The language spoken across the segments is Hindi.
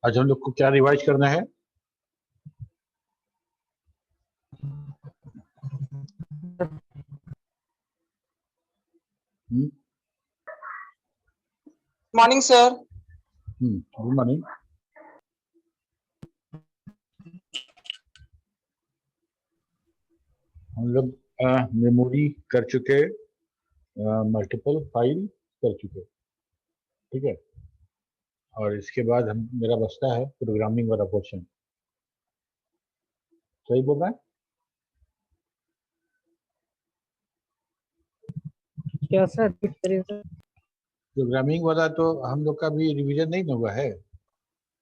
आज हम लोग को क्या रिवाइज करना है? Morning sir. Good morning. हम लोग मेमोरी कर चुके, मल्टीपल फाइल कर चुके, ठीक है। और इसके बाद मेरा बचता है प्रोग्रामिंग वाला पोर्शन। सही बोल रहा है? क्या सर? प्रोग्रामिंग वाला तो हम लोग का भी रिवीजन नहीं ना हुआ है।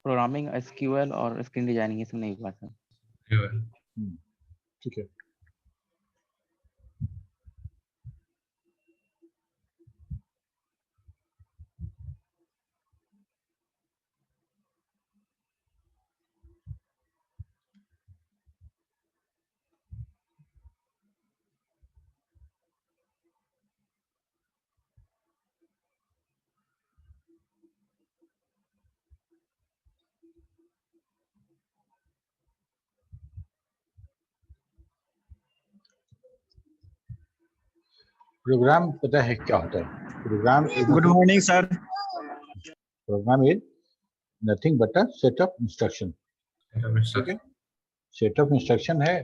प्रोग्रामिंग, एसक्यूएल और स्क्रीन डिजाइनिंग ये सब नहीं हुआ सर। ठीक है। प्रोग्राम पता है क्या होता है? Program good morning sir. Program is nothing but a set of instruction, ठीक है। सेट ऑफ इंस्ट्रक्शन है,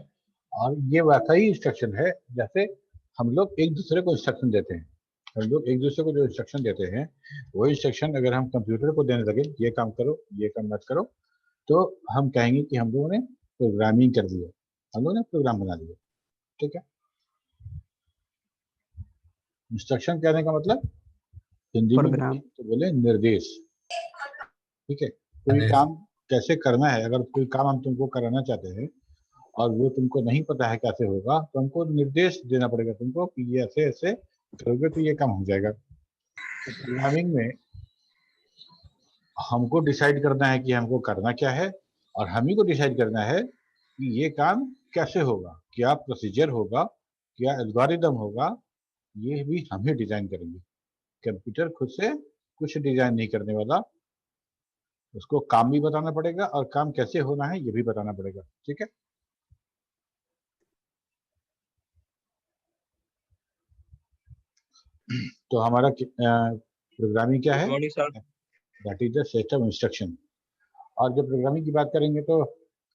और ये वैसा ही इंस्ट्रक्शन है जैसे हम लोग एक दूसरे को इंस्ट्रक्शन देते हैं। हम लोग एक दूसरे को जो इंस्ट्रक्शन देते हैं वो इंस्ट्रक्शन अगर हम कंप्यूटर को देने लगे, ये काम करो, ये काम मत करो, तो हम कहेंगे कि हम लोगों ने प्रोग्रामिंग कर दिया, हम लोगों ने प्रोग्राम बना दिया, ठीक है। इंस्ट्रक्शन कहने का मतलब हिंदी में तो बोले निर्देश, ठीक है। कोई काम कैसे करना है, अगर कोई काम हम तुमको कराना चाहते हैं और वो तुमको नहीं पता है कैसे होगा, तो हमको निर्देश देना पड़ेगा तुमको कि ये ऐसे ऐसे करोगे तो ये काम हो जाएगा। तो प्रोग्रामिंग में हमको डिसाइड करना है कि हमको करना क्या है, और हम ही को डिसाइड करना है कि ये काम कैसे होगा, क्या प्रोसीजर होगा, क्या एल्गोरिदम होगा, ये भी हम ही डिजाइन करेंगे। कंप्यूटर खुद से कुछ डिजाइन नहीं करने वाला, उसको काम भी बताना पड़ेगा और काम कैसे होना है ये भी बताना पड़ेगा, ठीक है। तो हमारा प्रोग्रामिंग क्या है? That is the set of instruction. और जब प्रोग्रामिंग की बात करेंगे तो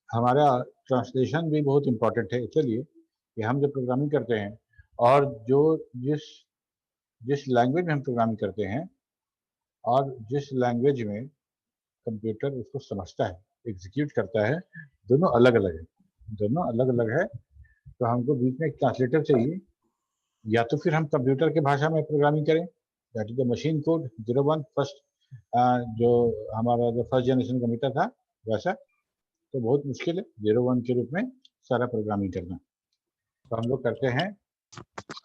हमारा ट्रांसलेशन भी बहुत इंपॉर्टेंट है। चलिए कि हम जब प्रोग्रामिंग करते हैं और जो जिस लैंग्वेज में हम प्रोग्रामिंग करते हैं और जिस लैंग्वेज में कंप्यूटर उसको समझता है, एग्जीक्यूट करता है, दोनों अलग अलग है, दोनों अलग अलग है। तो हमको बीच में एक ट्रांसलेटर चाहिए, या तो फिर हम कंप्यूटर के भाषा में प्रोग्रामिंग करें, that is the machine code 01 first, जो हमारा जो फर्स्ट जनरेशन कंप्यूटर था वैसा। तो बहुत मुश्किल है 01 के रूप में सारा प्रोग्रामिंग करना। तो हम लोग करते हैं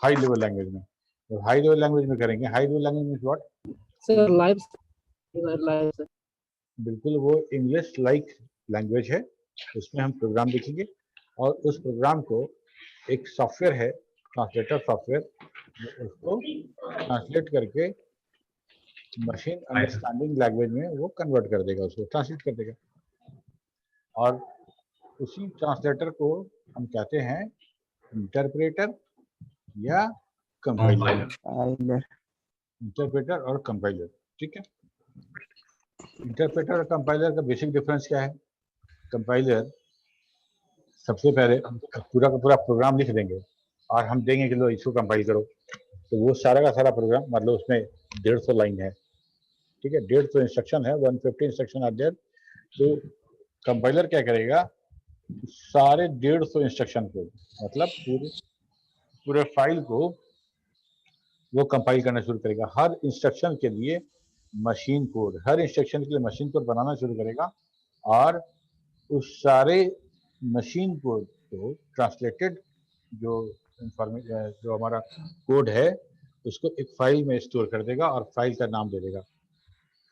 हाई लेवल लैंग्वेज में। तो हाई लेवल लैंग्वेज में करेंगे। हाई लेवल लैंग्वेज में व्हाट सर? Live sir. बिल्कुल वो इंग्लिश लाइक लैंग्वेज है, उसमें हम प्रोग्राम लिखेंगे और उस प्रोग्राम को एक सॉफ्टवेयर है, ट्रांसलेटर सॉफ्टवेयर, उसको ट्रांसलेट करके मशीन अंडरस्टैंडिंग लैंग्वेज में वो कन्वर्ट कर देगा, उसको ट्रांसलेट कर देगा। और उसी ट्रांसलेटर को हम कहते हैं इंटरप्रेटर या कंपाइलर। इंटरप्रेटर और कंपाइलर, ठीक है। इंटरप्रेटर और कंपाइलर का बेसिक डिफरेंस क्या है? कंपाइलर सबसे पहले पूरा का पूरा प्रोग्राम लिख देंगे और हम देंगे कि लो इसको कंपाइल करो, तो वो सारा का सारा प्रोग्राम, मतलब उसमें 150 लाइन है, ठीक है, 150 इंस्ट्रक्शन है, 150 इंस्ट्रक्शन आर देयर। तो कंपाइलर क्या करेगा, सारे 150 इंस्ट्रक्शन को, मतलब पूरे फाइल को वो कंपाइल करना शुरू करेगा। हर इंस्ट्रक्शन के लिए मशीन कोड, हर इंस्ट्रक्शन के लिए मशीन कोड बनाना शुरू करेगा, और उस सारे मशीन कोड को ट्रांसलेटेड जो जो हमारा कोड है उसको एक फाइल में स्टोर कर देगा और फाइल का नाम दे देगा।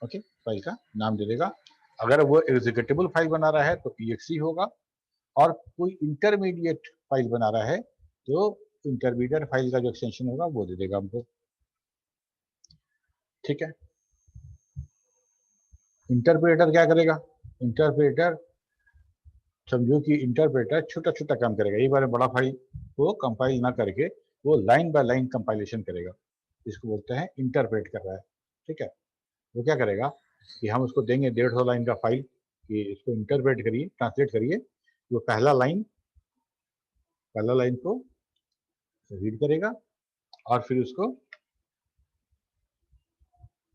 ओके, फाइल का नाम दे देगा। अगर वो एग्जीक्यूटेबल फाइल बना रहा है तो exe होगा, और कोई इंटरमीडिएट फाइल बना रहा है तो इंटरमीडिएट फाइल का जो एक्सटेंशन होगा वो दे देगा हमको। ठीक है। इंटरप्रेटर क्या करेगा? इंटरप्रेटर, समझो कि इंटरप्रेटर छोटा छोटा काम करेगा, एक बार में बड़ा फाइल वो कंपाइल ना करके वो लाइन बाय लाइन कंपाइलेशन करेगा, इसको बोलते हैं इंटरप्रेट कर रहा है। ठीक है, वो क्या करेगा कि हम उसको देंगे 150 लाइन का फाइल कि इसको इंटरप्रेट करिए, ट्रांसलेट करिए। वो पहला लाइन को रीड करेगा और फिर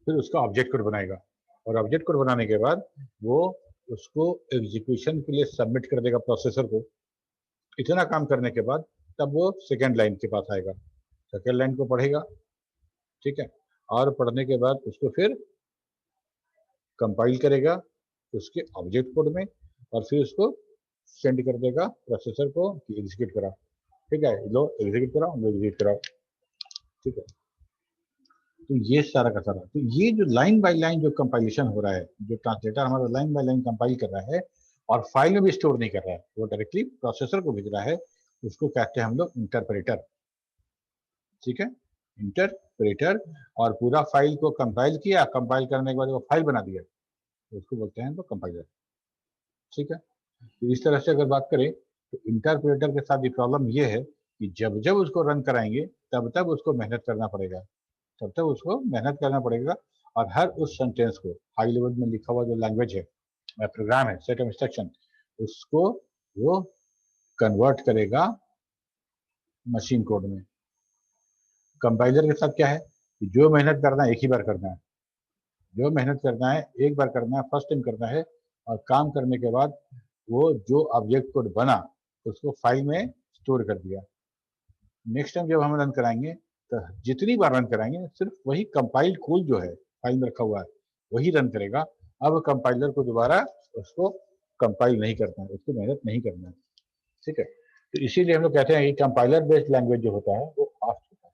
उसका ऑब्जेक्ट कोड बनाएगा, और ऑब्जेक्ट कोड बनाने के बाद वो उसको एग्जीक्यूशन के लिए सबमिट कर देगा प्रोसेसर को। इतना काम करने के बाद तब वो सेकेंड लाइन के पास आएगा, सेकेंड लाइन को पढ़ेगा। ठीक है, और पढ़ने के बाद उसको फिर कंपाइल करेगा उसके ऑब्जेक्ट कोड में, और फिर उसको सेंड कर देगा प्रोसेसर को कि एग्जीक्यूट करा। ठीक है, लो एग्जीक्यूट कराओ, लो एग्जीक्यूट कराओ। ठीक है, तो ये सारा का सारा, तो ये जो लाइन बाय लाइन जो कंपाइलेशन हो रहा है, जो ट्रांसलेटर हमारा लाइन बाय लाइन कंपाइल कर रहा है और फाइल में भी स्टोर नहीं कर रहा है, वो डायरेक्टली प्रोसेसर को भेज रहा है, उसको कहते हैं हम लोग इंटरप्रेटर। ठीक है, इंटरप्रेटर, और पूरा फाइल को कंपाइल किया, कंपाइल करने के बाद वो फाइल बना दिया, उसको बोलते हैं तो कंपाइलर। ठीक है, तो इस तरह से अगर बात करें तो इंटरप्रेटर के साथ ये प्रॉब्लम ये है कि जब जब उसको रन कराएंगे तब तब उसको मेहनत करना पड़ेगा, तब तक उसको मेहनत करना पड़ेगा, और हर उस सेंटेंस को हाई लेवल में लिखा हुआ जो लैंग्वेज है, प्रोग्राम है, सेट ऑफ इंस्ट्रक्शन, उसको वो कन्वर्ट करेगा मशीन कोड में। कंपाइलर के साथ क्या है कि जो मेहनत करना है एक ही बार करना है, जो मेहनत करना है एक बार करना है, फर्स्ट टाइम करना है, और काम करने के बाद वो जो ऑब्जेक्ट कोड बना उसको फाइल में स्टोर कर दिया। नेक्स्ट टाइम जब हम रन कराएंगे तो जितनी बार रन कराएंगे सिर्फ वही कंपाइल्ड कोड जो है फाइल में रखा हुआ है वही रन करेगा। अब कंपाइलर को दोबारा उसको कंपाइल नहीं करना है, उसको मेहनत नहीं करना है। ठीक है, तो इसीलिए हम लोग कहते हैं कि कंपाइलर बेस्ड लैंग्वेज जो होता है वो फास्ट होता है,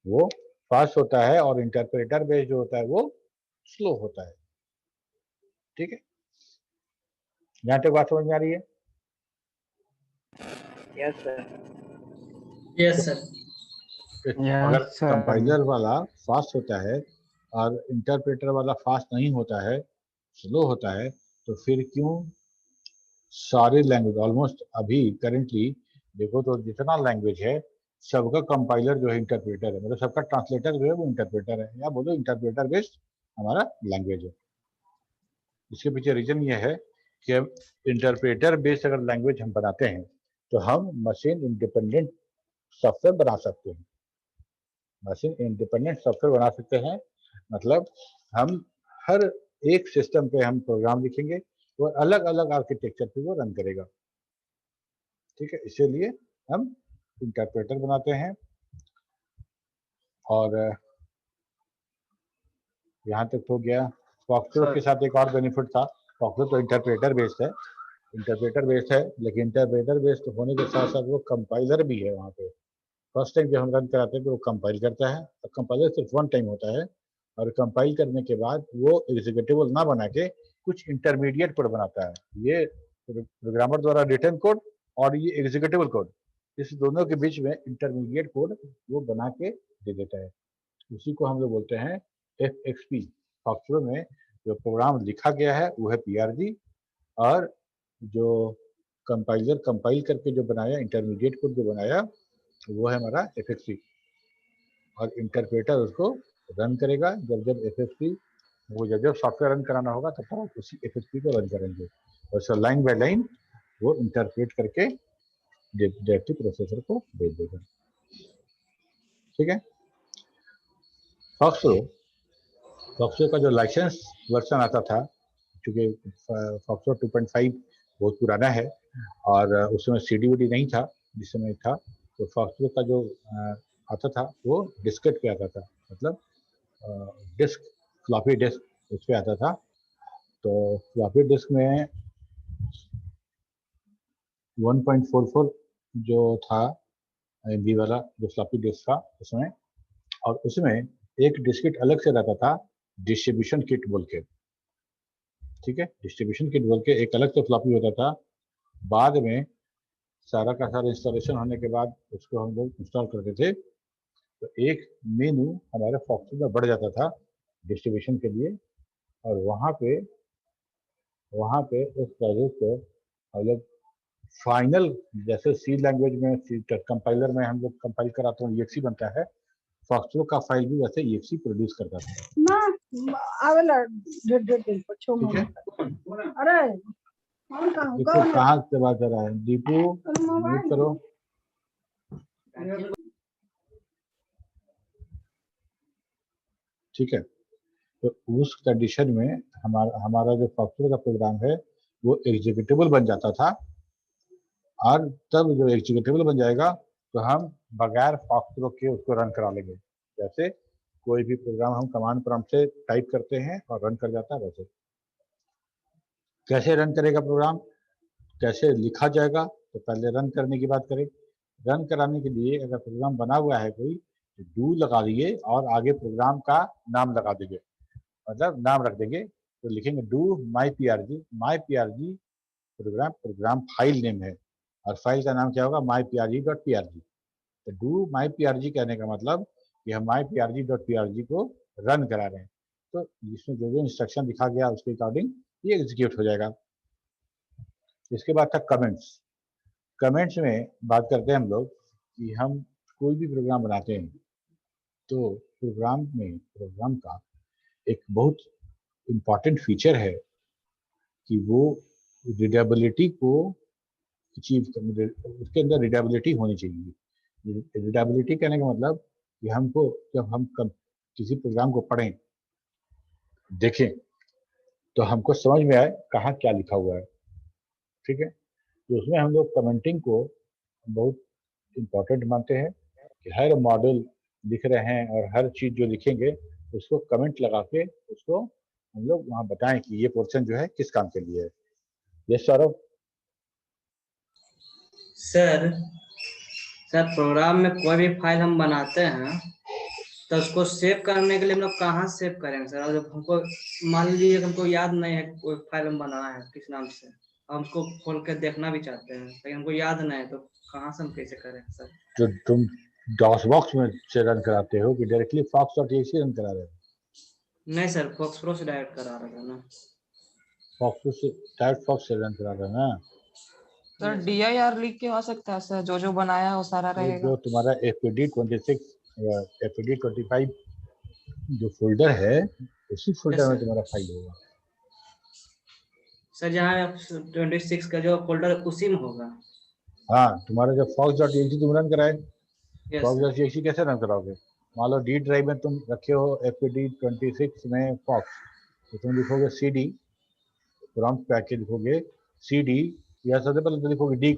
वो फास्ट होता है, और इंटरप्रेटर बेस्ड जो होता है वो स्लो होता है। ठीक है, यहाँ तक बात समझ में आ रही है? Yes, sir. Yes sir. अगर Yes, sir. कंपाइलर वाला फास्ट होता है और इंटरप्रेटर वाला फास्ट नहीं होता है, स्लो होता है, तो फिर क्यों सारे लैंग्वेज ऑलमोस्ट अभी करेंटली देखो तो जितना लैंग्वेज है सबका कंपाइलर जो है इंटरप्रेटर है, मतलब सबका ट्रांसलेटर जो है वो इंटरप्रेटर है, या बोलो इंटरप्रेटर बेस्ड हमारा लैंग्वेज है। इसके पीछे रीजन ये है कि अब इंटरप्रेटर बेस्ड अगर लैंग्वेज हम बनाते हैं तो हम मशीन इंडिपेंडेंट सॉफ्टवेयर बना सकते हैं, मशीन इंडिपेंडेंट सॉफ्टवेयर बना सकते हैं। मतलब हम हर एक सिस्टम पे हम प्रोग्राम लिखेंगे और अलग अलग आर्किटेक्चर पे वो रन करेगा। ठीक है, इसीलिए हम इंटरप्रेटर बनाते हैं। और यहाँ तक हो गया। फॉक्सट्रोट के साथ एक और बेनिफिट था, फॉक्सट्रोट तो इंटरप्रेटर बेस्ड है, इंटरप्रेटर बेस्ड है, लेकिन इंटरप्रेटर बेस्ड होने के साथ साथ वो कंपाइलर भी है वहाँ पे। फर्स्ट टाइम जब हम रन कराते हैं तो वो कंपाइल करता है, और कंपाइलर सिर्फ वन टाइम होता है, और कंपाइल करने के बाद वो एग्जीक्यूटेबल ना बना के कुछ इंटरमीडिएट कोड बनाता है। ये प्रोग्रामर द्वारा रिटर्न कोड और ये एग्जीक्यूटेबल कोड, इस दोनों के बीच में इंटरमीडिएट कोड वो बना के दे देता है, उसी को हम लोग बोलते हैं FXP। सॉफ्टवेयर में जो प्रोग्राम लिखा गया है वो है PRG, और जो कंपाइलर कंपाइल करके जो बनाया इंटरमीडिएट कोड जो बनाया वो है हमारा FXP, और इंटरप्रेटर उसको रन करेगा जब जब FXP वो जब जब सॉफ्टवेयर रन कराना होगा तब तक उसी FXP को रन करेंगे, और सो लाइन बाय लाइन वो इंटरप्रेट करके डायरेक्टली प्रोसेसर को भेज देगा। ठीक है, फॉक्सट्रोट का जो लाइसेंस वर्जन आता था, क्योंकि फॉक्सट्रोट 2.5 बहुत पुराना है और उसमें CD-WD नहीं था जिस समय था, तो फॉक्सट्रोट का जो आता था वो डिस्केट पे आता था, मतलब डिस्क, फ्लॉपी डिस्क उस पर आता था। तो फ्लॉपी डिस्क में 1.44 जो था MB वाला जो फ्लॉपी डिस्क था उसमें, और उसमें एक डिस्केट अलग से रहता था डिस्ट्रीब्यूशन किट बोल के। ठीक है, डिस्ट्रीब्यूशन किट बोल के एक अलग से फ्लॉपी होता था। बाद में सारा का सारा इंस्टॉलेशन होने के बाद उसको हम लोग इंस्टॉल करते थे, तो एक मेनू हमारे फॉक्सट्रोट में बढ़ जाता था डिस्ट्रीब्यूशन के लिए। और वहाँ पे उस प्रोजेक्ट को हम लोग फाइनल, जैसे सी लैंग्वेज में कंपाइलर में हम लोग कंपाइल कराते हैं EXE बनता है, फॉक्सट्रो का फाइल भी वैसे EXE प्रोड्यूस करता है। आवेला ढेर दिन पर छो ठीक है, अरे कौन देखो कहाँ से बात कर रहा है दीपू, म्यूट करो। ठीक है, तो उस कंडीशन में हमारा जो फॉक्सट्रो का प्रोग्राम है वो एग्जीक्यूटेबल बन जाता था। और तब जो एग्जीक्यूटेबल बन जाएगा तो हम बगैर फॉक्सट्रो के उसको रन करा लेंगे। जैसे कोई भी प्रोग्राम हम कमांड प्रॉम्प्ट से टाइप करते हैं और रन कर जाता है, वैसे कैसे रन करेगा प्रोग्राम, कैसे लिखा जाएगा, तो पहले रन करने की बात करें। रन कराने के लिए अगर प्रोग्राम बना हुआ है कोई, तो डू लगा दिए और आगे प्रोग्राम का नाम लगा देंगे, मतलब नाम रख देंगे। तो लिखेंगे do my P program file name है और फाइल का नाम क्या होगा, myprg.prg। तो डू माई पी कहने का मतलब कि हम myprg.prg को रन करा रहे हैं। तो इसमें जो इंस्ट्रक्शन लिखा गया उसके अकॉर्डिंग ये एग्जीक्यूट हो जाएगा। इसके बाद था कमेंट्स में बात करते हैं हम लोग कि हम कोई भी प्रोग्राम बनाते हैं तो प्रोग्राम का एक बहुत इम्पॉर्टेंट फीचर है कि वो रीडेबिलिटी को अचीव करने, उसके अंदर रीडेबिलिटी होनी चाहिए। रीडेबिलिटी कहने का मतलब कि हमको जब हम किसी प्रोग्राम को पढ़ें देखें तो हमको समझ में आए कहाँ क्या लिखा हुआ है। ठीक है, तो उसमें हम लोग कमेंटिंग को बहुत इम्पोर्टेंट मानते हैं कि हर मॉडल लिख रहे हैं और हर चीज़ जो लिखेंगे उसको कमेंट लगा के उसको हम लोग वहाँ बताएं कि ये पोर्शन जो है किस काम के लिए है। ये सौरभ। सर प्रोग्राम में कोई भी फाइल हम बनाते हैं तो उसको सेव करने के लिए हम लोग कहाँ सेव करेंगे सर? और जब हमको मान लीजिए हमको याद नहीं है कोई फाइल हम बनाना है किस नाम से, हम उसको खोल के देखना भी चाहते हैं लेकिन हमको याद नहीं है, तो कहाँ से हम कैसे करें सर? जो तुम डॉस बॉक्स में से रन कराते हो कि डायरेक्टली fox.exe रन करा रहे हो? नहीं सर, फॉक्सट्रो से डायरेक्ट करा रहा था ना। फॉक्स से रन करा रहे हो ना? सर DIR लिख के हो सकता है सर, जो बनाया है वो सारा तो रहेगा। जो तुम्हारा fpd26 या fpd25 जो फोल्डर है उसी फोल्डर में तुम्हारा फाइल होगा सर। जहाँ 26 का जो फोल्डर उसी में होगा। हाँ, तुम्हारा जो fox.exe तुम रन कराए, यस सर। fox.exe कैसे रन कराओगे? मान लो डी ड्राइव में तुम रखे हो fpd26 में fox, तो तुम लिखोगे cd, प्रॉम्प्ट पे आके लिखोगे cd, या सबसे पहले तो लिखोगे डी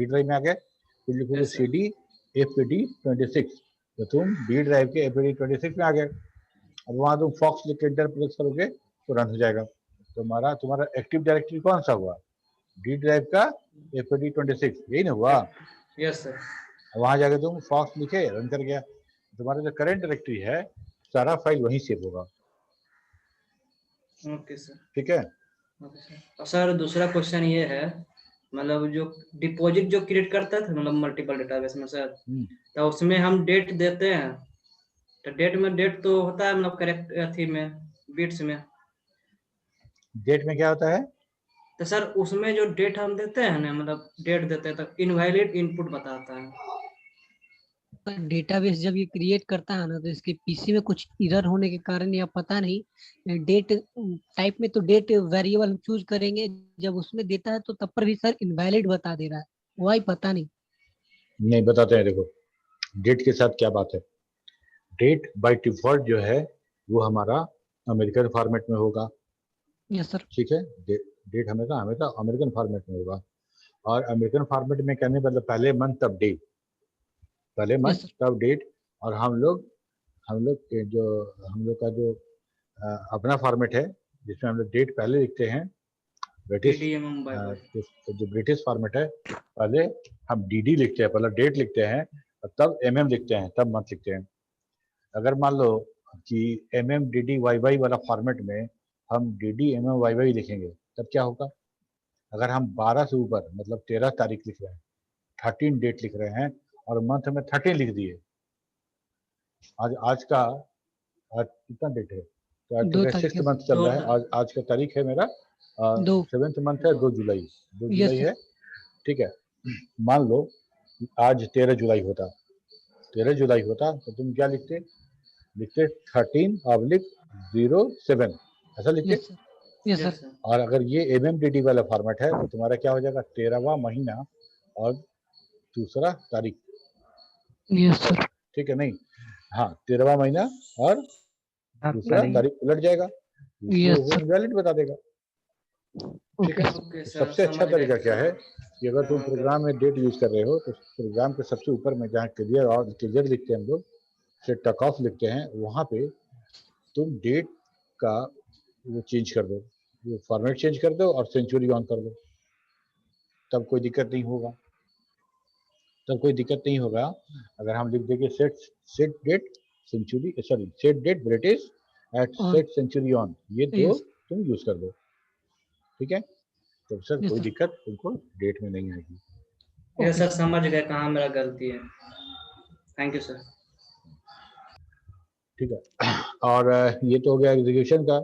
ड्राइव में आके फिर लिखोगे Yes, sir. cd fpd26, तो तुम डी ड्राइव के fpd26 में आ गए। अब वहाँ तुम फॉक्स लिख के एंटर प्रेस करोगे तो रन हो जाएगा। तुम्हारा एक्टिव डायरेक्टरी कौन सा हुआ? डी ड्राइव का fpd26, यही ना हुआ? Yes sir. वहाँ जाके तुम फॉक्स लिखे रन कर गया, तुम्हारा जो करंट डायरेक्टरी है सारा फाइल वहीं सेव होगा। Okay sir. ठीक है, ओके सर। और सर दूसरा क्वेश्चन ये है, मतलब जो डिपॉजिट जो क्रिएट करता था मतलब मल्टीपल डेटाबेस में सर, तो उसमें हम डेट देते हैं, तो डेट तो होता है मतलब करेक्ट अथी में बिट्स में, डेट में क्या होता है? तो सर उसमें जो डेट हम देते हैं ना, मतलब डेट देते हैं तो इनवैलिड इनपुट बताता है। डेटाबेस जब ये क्रिएट करता है ना तो इसके पीसी में कुछ एरर होने के कारण या पता नहीं डेट टाइप में तो डेट वेरिएबल हम चूज करेंगे, जब उसमें देता है तो तब पर भी सर इनवैलिड बता दे रहा है, वही पता नहीं बताते हैं, देखो डेट के साथ क्या बात है। डेट बाय डिफॉल्ट जो है वो हमारा अमेरिकन फॉर्मेट में होगा। Yes sir. ठीक है, डेट हमेशा हमेशा अमेरिकन फॉर्मेट में होगा। और अमेरिकन फॉर्मेट में कहने मतलब पहले मंथ तब डेट, पहले मंथ यस सर। तब डेट। और हम लोग का जो अपना फॉर्मेट है जिसमें हम लोग डेट पहले लिखते हैं, ब्रिटिश DDMM बाय जो ब्रिटिश फॉर्मेट है पहले हम डी लिखते हैं, पहले डेट लिखते हैं और तब MM लिखते हैं, तब मंथ लिखते हैं। अगर मान लो कि MMDDYY वाला फॉर्मेट में हम DDMMYY लिखेंगे तब क्या होगा? अगर हम 12 से ऊपर मतलब 13 तारीख लिख रहे हैं, 13 डेट लिख रहे हैं और मंथ में 13 लिख दिए, आज का आज कितना डेट है? 2 तारीख सिक्स है। मंथ चल रहा है, आज का तारीख है मेरा 2 7th मंथ है, 2 जुलाई, 2 Yes, जुलाई sir. है। ठीक है, मान लो आज 13 जुलाई होता, 13 जुलाई होता तो तुम क्या लिखते 13/07, ऐसा लिखते। Yes, sir. Yes, sir. Yes, sir. और अगर ये MMDD वाला फॉर्मेट है तो तुम्हारा क्या हो जाएगा 13वां महीना और दूसरा तारीख। Yes, sir. ठीक है, नहीं, हाँ 13वां महीना और दूसरा तारीख उलट जाएगा, Yes, इसको sir. इनवैलिड बता देगा। ठीक है, Okay, तो sir. सबसे अच्छा समझ तरीका गए। क्या है कि अगर तुम प्रोग्राम में डेट यूज कर रहे हो तो प्रोग्राम के सबसे ऊपर में जहाँ क्लियर और क्लियर लिखते हैं हम लोग, से टक ऑफ लिखते हैं, वहाँ पे तुम डेट का वो चेंज कर दो, वो फॉर्मेट चेंज कर दो और सेंचुरी ऑन कर दो, तब कोई दिक्कत नहीं होगा। अगर हम लिख देंगे set date century, sorry set date British at On. Set century on, ये दो Yes. तुम यूज कर दो। ठीक है, तो सर Yes, कोई sir. दिक्कत तुमको डेट में नहीं आएगी। ये Okay. सर समझ गए कहाँ मेरा गलती है। Thank you sir. ठीक है, और ये तो हो गया एग्जीक्यूशन का।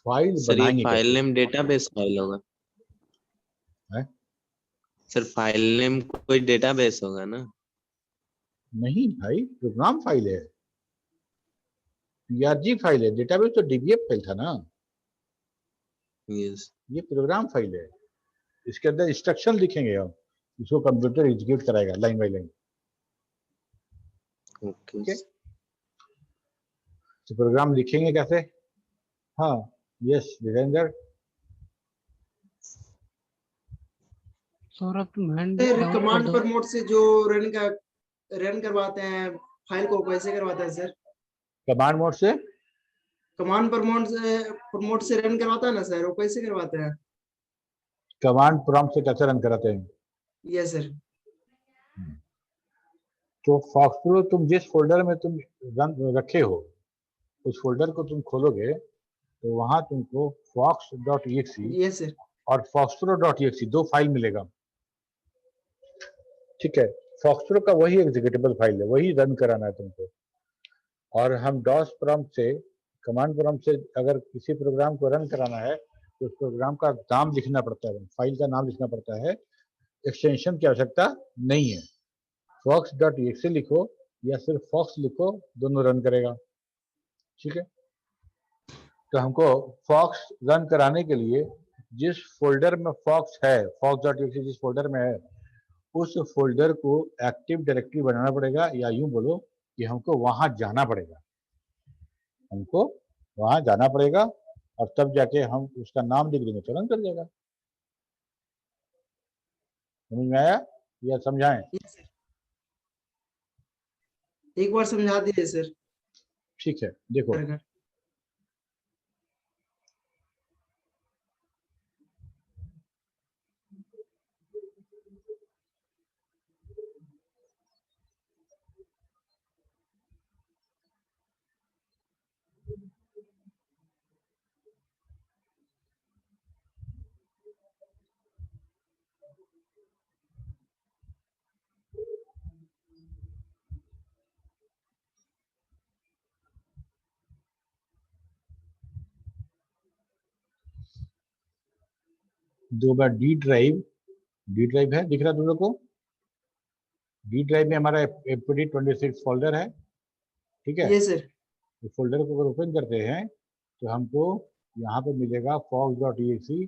फाइल सर ये बनाएंगे फाइल कैसे? नेम डेटाबेस फाइल होगा? है? सर फाइल नेम कोई डेटाबेस होगा ना? नहीं भाई, प्रोग्राम फाइल है, PRG फाइल है, डेटाबेस तो DBF फाइल था ना, यस। ये प्रोग्राम फाइल है। इसके अंदर इंस्ट्रक्शन लिखेंगे हम, इसको कंप्यूटर एग्जीक्यूट कराएगा लाइन बाय लाइन। ओके। ठीक है, तो प्रोग्राम लिखेंगे कैसे? हाँ, यस वीरेंद्र। सौरभ तुम हैंड सर डाउन कर कमांड दो। पर मोड से जो रन करवाते हैं फाइल को कैसे करवाते हैं सर? कमांड मोड से कमांड पर मोड से रन करवाता है ना सर, वो कैसे करवाते हैं? कमांड प्रॉम्प्ट से कैसे रन कराते हैं? Yes sir. तो फॉक्सट्रो तुम जिस फोल्डर में तुम रन रखे हो उस फोल्डर को तुम खोलोगे तो वहां तुमको fox.exe यस सर। और foxtro.exe दो फाइल मिलेगा। ठीक है, फॉक्सट्रो का वही एग्जीक्यूटेबल फाइल है, वही रन कराना है तुमको। और हम डॉस प्रॉम्प्ट से, कमांड प्रॉम्प्ट से अगर किसी प्रोग्राम को रन कराना है तो उस प्रोग्राम का नाम लिखना पड़ता है, फाइल का नाम लिखना पड़ता है, एक्सटेंशन की आवश्यकता नहीं है। fox.exe लिखो या सिर्फ fox लिखो, दोनों रन करेगा। ठीक है, तो हमको fox रन कराने के लिए जिस फोल्डर में fox है, fox.exe जिस फोल्डर में है, उस फोल्डर को एक्टिव डायरेक्टरी बनाना पड़ेगा, या यूं बोलो कि हमको वहां जाना पड़ेगा, हमको वहां जाना पड़ेगा और तब जाके हम उसका नाम लिख देंगे तो रन कर जाएगा। समझ में आया या समझाएं? यस सर, एक बार समझा दीजिए सर। ठीक है, देखो दो बार डी ड्राइव है, दिख रहा है तुम लोग को? डी ड्राइव में हमारा FPD26 फोल्डर है। ठीक है, यस सर। इस फोल्डर को अगर ओपन करते हैं तो हमको यहाँ पे मिलेगा fox.exe,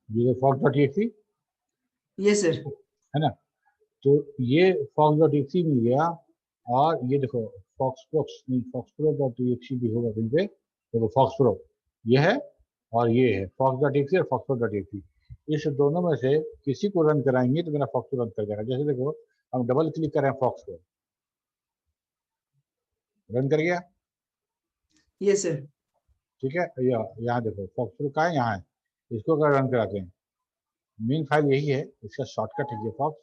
ये fox.exe यस सर। है ना। तो ये fox.exe मिल गया, और ये देखो foxpro.exe भी होगा कहीं पे, देखो foxpro ये है और ये है fox.exe और foxpro.exe। इस दोनों में से किसी को रन कराएंगे तो मेरा foxpro रन कर जाएगा। जैसे देखो हम डबल क्लिक करें fox को, रन कर गया। Yes sir. ठीक है, यहाँ देखो foxpro का है, यहाँ है, इसको अगर रन कराते हैं, मेन फाइल यही है, इसका शॉर्टकट है ये fox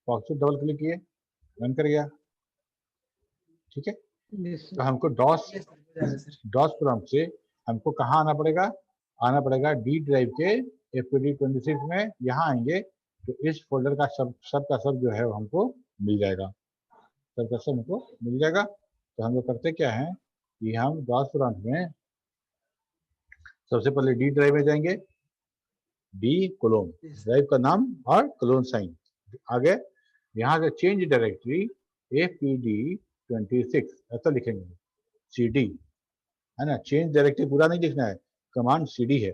पे डबल क्लिक किए, रन कर गया। ठीक है, Yes, तो हमको डॉस यस सर। प्रॉम्प्ट से हमको कहाँ आना पड़ेगा डी ड्राइव के FPD26 में, यहाँ आएंगे तो इस फोल्डर का सब का सब जो है वो हमको मिल जाएगा, सब का सब हमको मिल जाएगा। तो हम लोग करते क्या है कि हम डॉस प्रॉम्प्ट में सबसे पहले डी ड्राइव में जाएंगे, डी कोलोन ड्राइव का नाम और कोलोन साइन, आगे यहाँ से चेंज डायरेक्टरी FPD26 ऐसा लिखेंगे, CD है ना, चेंज डायरेक्टरी पूरा नहीं लिखना है, कमांड CD है,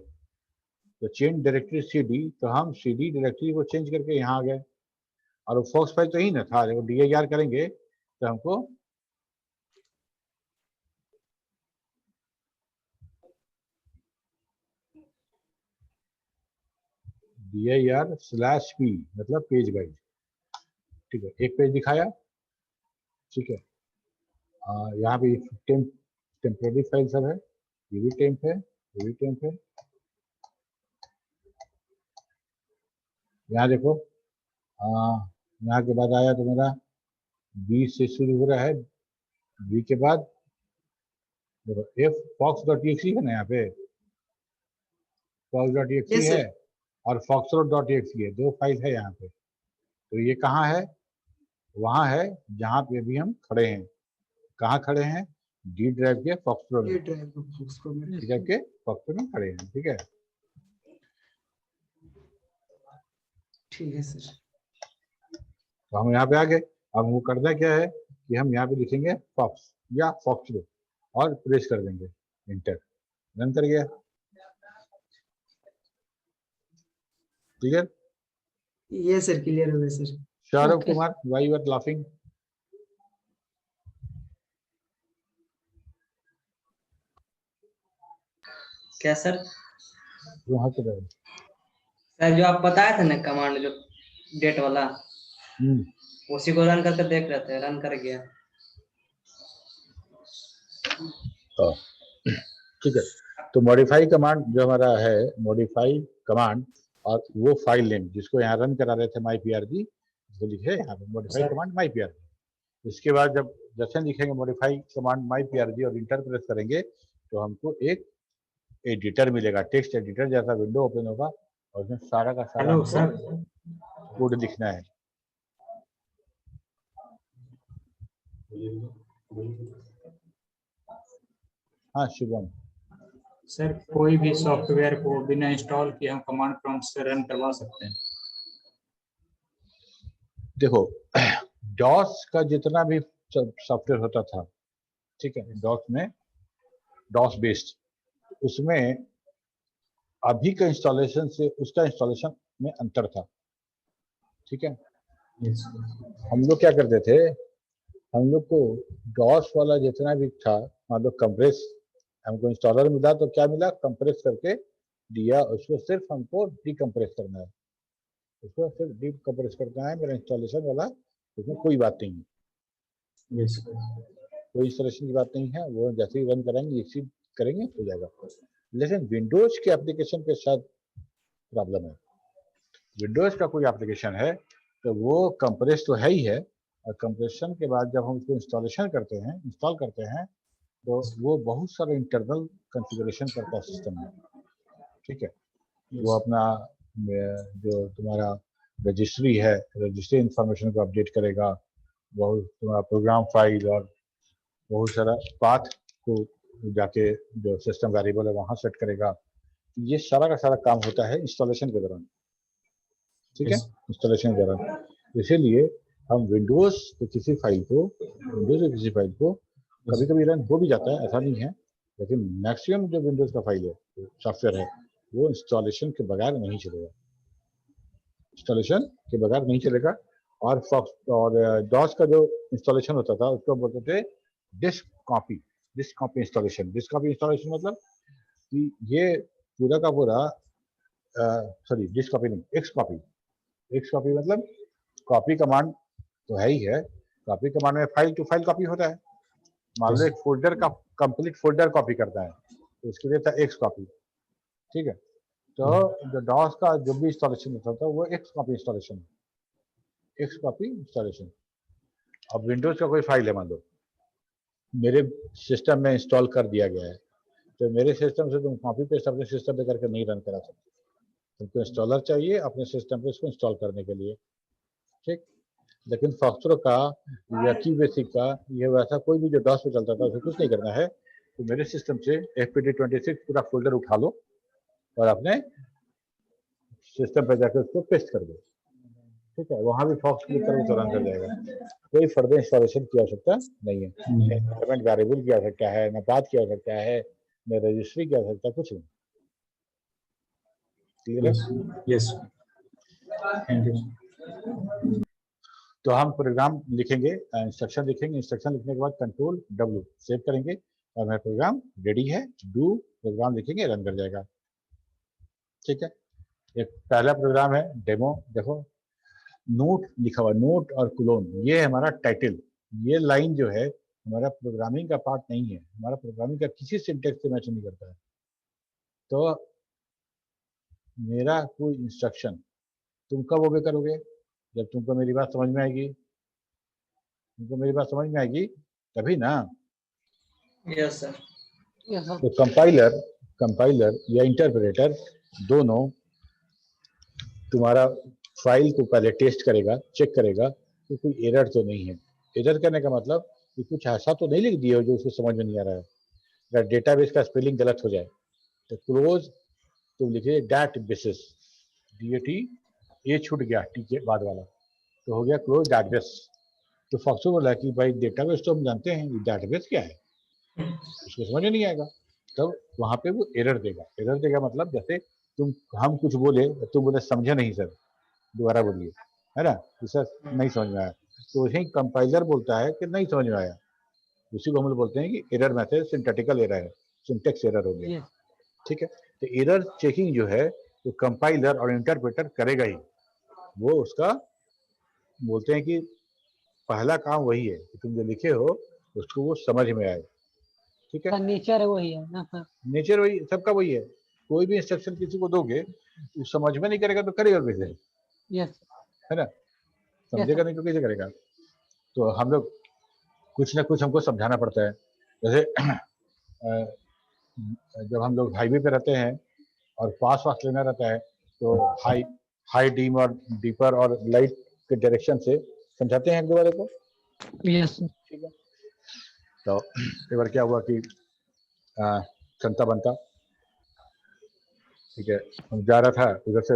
तो चेंज डायरेक्टरी CD, तो हम CD डायरेक्टरी को चेंज करके यहाँ आ गए, और वो फॉक्स फाइल तो ही ना था, जब DIR करेंगे तो हमको DIR/P मतलब पेज गाइड, ठीक है, एक पेज दिखाया, ठीक है। यहाँ पे टेम्परेरी फाइल सब है, ये भी टेम्प है, ये भी टेम्प है। यहाँ देखो, यहाँ के बाद आया तो मेरा B से शुरू हो रहा है, B के बाद देखो fox.exe है ना, यहाँ पे fox.exe Yes, sir. है और foxtrot.exe है, दो फाइल है यहाँ पे। तो ये कहाँ है, वहाँ है जहाँ पे अभी हम खड़े हैं। कहाँ खड़े हैं, डी ड्राइव के फॉक्सट्रोट में, ये ड्राइव को Foxtrot में डी ड्राइव के फॉक्सट्रोट में खड़े हैं, ठीक है। ठीक है सर। तो हम यहाँ पे आ गए। अब वो करना क्या है कि हम यहाँ पे लिखेंगे फॉक्स या फॉक्सट्रोट और प्रेस कर देंगे इंटर, रन कर गया, ठीक है। ये सर क्लियर हो गया sir. Saurabh Okay. Kumar, why you are laughing? क्या सर? वो हंस रहे हैं। सर जो आप बताए थे ना कमांड, जो डेट वाला, उसी को रन करके देख रहे थे, रन कर गया। ठीक है, तो मॉडिफाई कमांड जो हमारा है, मॉडिफाई कमांड, और वो फाइल नेम जिसको यहाँ रन करा रहे थे myprg, इसको लिखे यहाँ पे मॉडिफाई कमांड myprg। इसके बाद जब जैसे लिखेंगे मॉडिफाई कमांड myprg और इंटर प्रेस करेंगे तो हमको एक एडिटर मिलेगा, टेक्स्ट एडिटर जैसा विंडो ओपन होगा और उसमें सारा का सारा हेलो सर। कोड लिखना है। हाँ शुभम। सर कोई भी सॉफ्टवेयर को बिना इंस्टॉल किए हम कमांड प्रॉम्प्ट से रन करवा सकते हैं? देखो डॉस का जितना भी सॉफ्टवेयर होता था, ठीक है, डॉस में, डॉस बेस्ड, उसमें अभी का इंस्टॉलेशन से उसका इंस्टॉलेशन में अंतर था, ठीक है। हम लोग क्या करते थे, हम लोग को डॉस वाला जितना भी था, मान लो कंप्रेस, हमको इंस्टॉलर मिला तो क्या मिला, कंप्रेस करके दिया, उसको सिर्फ हमको डीकंप्रेस करना है, उसको सिर्फ डीकंप्रेस करना है, मेरा इंस्टॉलेशन वाला उसमें कोई बात नहीं है, कोई इंस्टॉलेशन की बात नहीं है, वो जैसे ही रन करेंगे एक्सीड करेंगे हो जाएगा। लेकिन विंडोज के एप्लीकेशन के साथ प्रॉब्लम है। विंडोज का कोई एप्लीकेशन है तो वो कंप्रेस तो है ही है, और कंप्रेशन के बाद जब हम उसको इंस्टॉलेशन करते हैं, इंस्टॉल करते हैं, तो वो बहुत सारे इंटरनल कॉन्फ़िगरेशन करता सिस्टम है, ठीक है। वो अपना जो तुम्हारा रजिस्ट्री है, रजिस्ट्री इंफॉर्मेशन को अपडेट करेगा, बहुत तुम्हारा प्रोग्राम फाइल और बहुत सारा पाथ को जाके जो सिस्टम वेरिएबल है वहाँ सेट करेगा। ये सारा का सारा काम होता है इंस्टॉलेशन के दौरान, ठीक है, इंस्टॉलेशन के दौरान। इसीलिए हम विंडोज के किसी फाइल को कभी कभी रन हो भी जाता है, ऐसा नहीं है, लेकिन मैक्सिमम जो विंडोज का फाइल है, सॉफ्टवेयर है, वो इंस्टॉलेशन के बगैर नहीं चलेगा, इंस्टॉलेशन के बगैर नहीं चलेगा। और डॉस का जो इंस्टॉलेशन होता था उसको बोलते थे disk copy installation. Disk copy installation मतलब कि ये पूरा का पूरा, सॉरी डिस्क कॉपी नहीं, एक्स कॉपी मतलब कॉपी कमांड तो है ही है, कॉपी कमांड में फाइल टू फाइल कॉपी होता है। मान लो एक फोल्डर का कंप्लीट फोल्डर कॉपी करता है तो उसके लिए था एक्स कॉपी, ठीक है। तो जो डॉस का जो भी इंस्टॉलेशन होता था वो एक्स कॉपी इंस्टॉलेशन। अब विंडोज का कोई फाइल है, मान लो मेरे सिस्टम में इंस्टॉल कर दिया गया है, तो मेरे सिस्टम से तुम कॉपी पेस्ट अपने सिस्टम पे करके नहीं रन करा सकते, तुमको इंस्टॉलर चाहिए अपने सिस्टम पे इसको इंस्टॉल करने के लिए, ठीक। लेकिन फॉक्सट्रो का या की बेसिक का ये वैसा कोई भी जो डॉस पे चलता था उसे कुछ नहीं करना है। तो मेरे सिस्टम से fpt26 पूरा फोल्डर उठा लो और अपने सिस्टम पे जाकर उसको पेस्ट कर दो, ठीक है। वहां भी फॉक्स क्लिक करो तो रन कर जाएगा, कोई फर्दर इंस्टॉलेशन की आवश्यकता नहीं है, एनवायरमेंट वेरिएबल की आवश्यकता है, न पाथ की आवश्यकता है, न रजिस्ट्री की आवश्यकता, कुछ नहीं। क्लियर है? Yes, thank you. तो हम प्रोग्राम लिखेंगे, इंस्ट्रक्शन लिखेंगे, इंस्ट्रक्शन लिखने के बाद कंट्रोल W सेव करेंगे और मेरा प्रोग्राम रेडी है, डू प्रोग्राम लिखेंगे, रन कर जाएगा, ठीक है। एक पहला प्रोग्राम है डेमो, देखो नोट लिखा हुआ, नोट और क्लोन, ये है हमारा टाइटल। ये लाइन जो है हमारा प्रोग्रामिंग का पार्ट नहीं है, हमारा प्रोग्रामिंग का किसी सिंटेक्स से मैच नहीं करता है। तो मेरा कोई इंस्ट्रक्शन तुम कब ओबे करोगे? जब तुमको मेरी बात समझ में आएगी, तुमको मेरी बात समझ में आएगी तभी ना। Yes sir. तो कंपाइलर या इंटरप्रेटर दोनों तुम्हारा फाइल को पहले टेस्ट करेगा, चेक करेगा कि कोई एरर तो नहीं है। एरर करने का मतलब कि कुछ ऐसा तो नहीं लिख दिया हो जो उसको समझ में नहीं आ रहा है। अगर डेटाबेस का स्पेलिंग गलत हो जाए तो क्लोज तुम लिखिए डैट बेसिस, DAT ये छूट गया टी के बाद वाला, तो हो गया क्लोज डेटाबेस। तो फॉक्सो बोला कि भाई डेटाबेस तो हम जानते हैं, डेटाबेस क्या है उसको समझ में नहीं आएगा, तब वहां पे वो एरर देगा। एरर देगा मतलब जैसे हम कुछ बोले, तुम बोले समझे नहीं सर, दोबारा बोलिए, है ना, तो सर नहीं समझ में आया, तो वही कंपाइलर बोलता है कि नहीं समझ में आया, उसी को हम लोग बोलते हैं कि एरर मैसेज सिंटैटिकल एरर है, सिंटेक्स एरर हो गया, ठीक है। तो एरर चेकिंग जो है तो कंपाइलर और इंटरप्रेटर करेगा ही, वो उसका बोलते हैं कि पहला काम वही है कि तुम जो लिखे हो उसको वो समझ में आए, ठीक है। नेचर वही है ना सर? नेचर वही, सबका वही है। कोई भी इंस्ट्रक्शन किसी को दोगे वो समझ में नहीं करेगा तो करेगा कैसे, यस, है ना, समझेगा नहीं तो कैसे करेगा। तो हम लोग कुछ ना कुछ हमको समझाना पड़ता है। जैसे जब हम लोग हाईवे पे रहते हैं और पास लेना रहता है तो हाई डीम और डीपर और लाइट के डायरेक्शन से समझाते हैं एक दूसरे को, यस, ठीक है। तो एक बार क्या हुआ कि संता बनता, ठीक है, हम जा रहा था उधर से,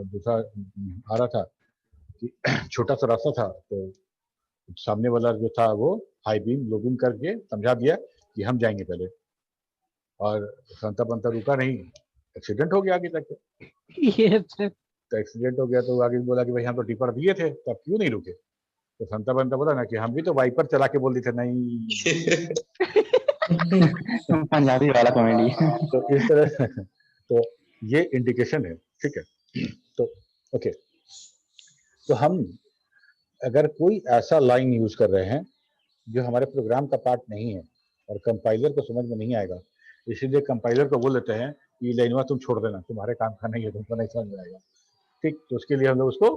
दूसरा आ रहा था कि छोटा सा रास्ता था, तो सामने वाला जो था वो हाई बीम लो बीम करके समझा दिया कि हम जाएंगे पहले, और संता बनता रुका नहीं, एक्सीडेंट हो गया आगे तक। तो एक्सीडेंट हो गया तो आगे बोला कि भाई हम तो टिपर दिए थे तब क्यों नहीं रुके, तो संता बनता बोला ना कि हम भी तो वाइपर चला के बोल रहे थे नहीं। पंजाबी वाला कॉमेडी। तो इस तरह तो ये इंडिकेशन है, ठीक है। तो ओके, तो हम अगर कोई ऐसा लाइन यूज कर रहे हैं जो हमारे प्रोग्राम का पार्ट नहीं है और कंपाइलर को समझ में नहीं आएगा, इसीलिए कंपाइलर को बोल देते हैं ये लाइनवा तुम छोड़ देना, तुम्हारे काम का नहीं है, तुमको नहीं समझ में आएगा, ठीक। तो उसके लिए हम लोग उसको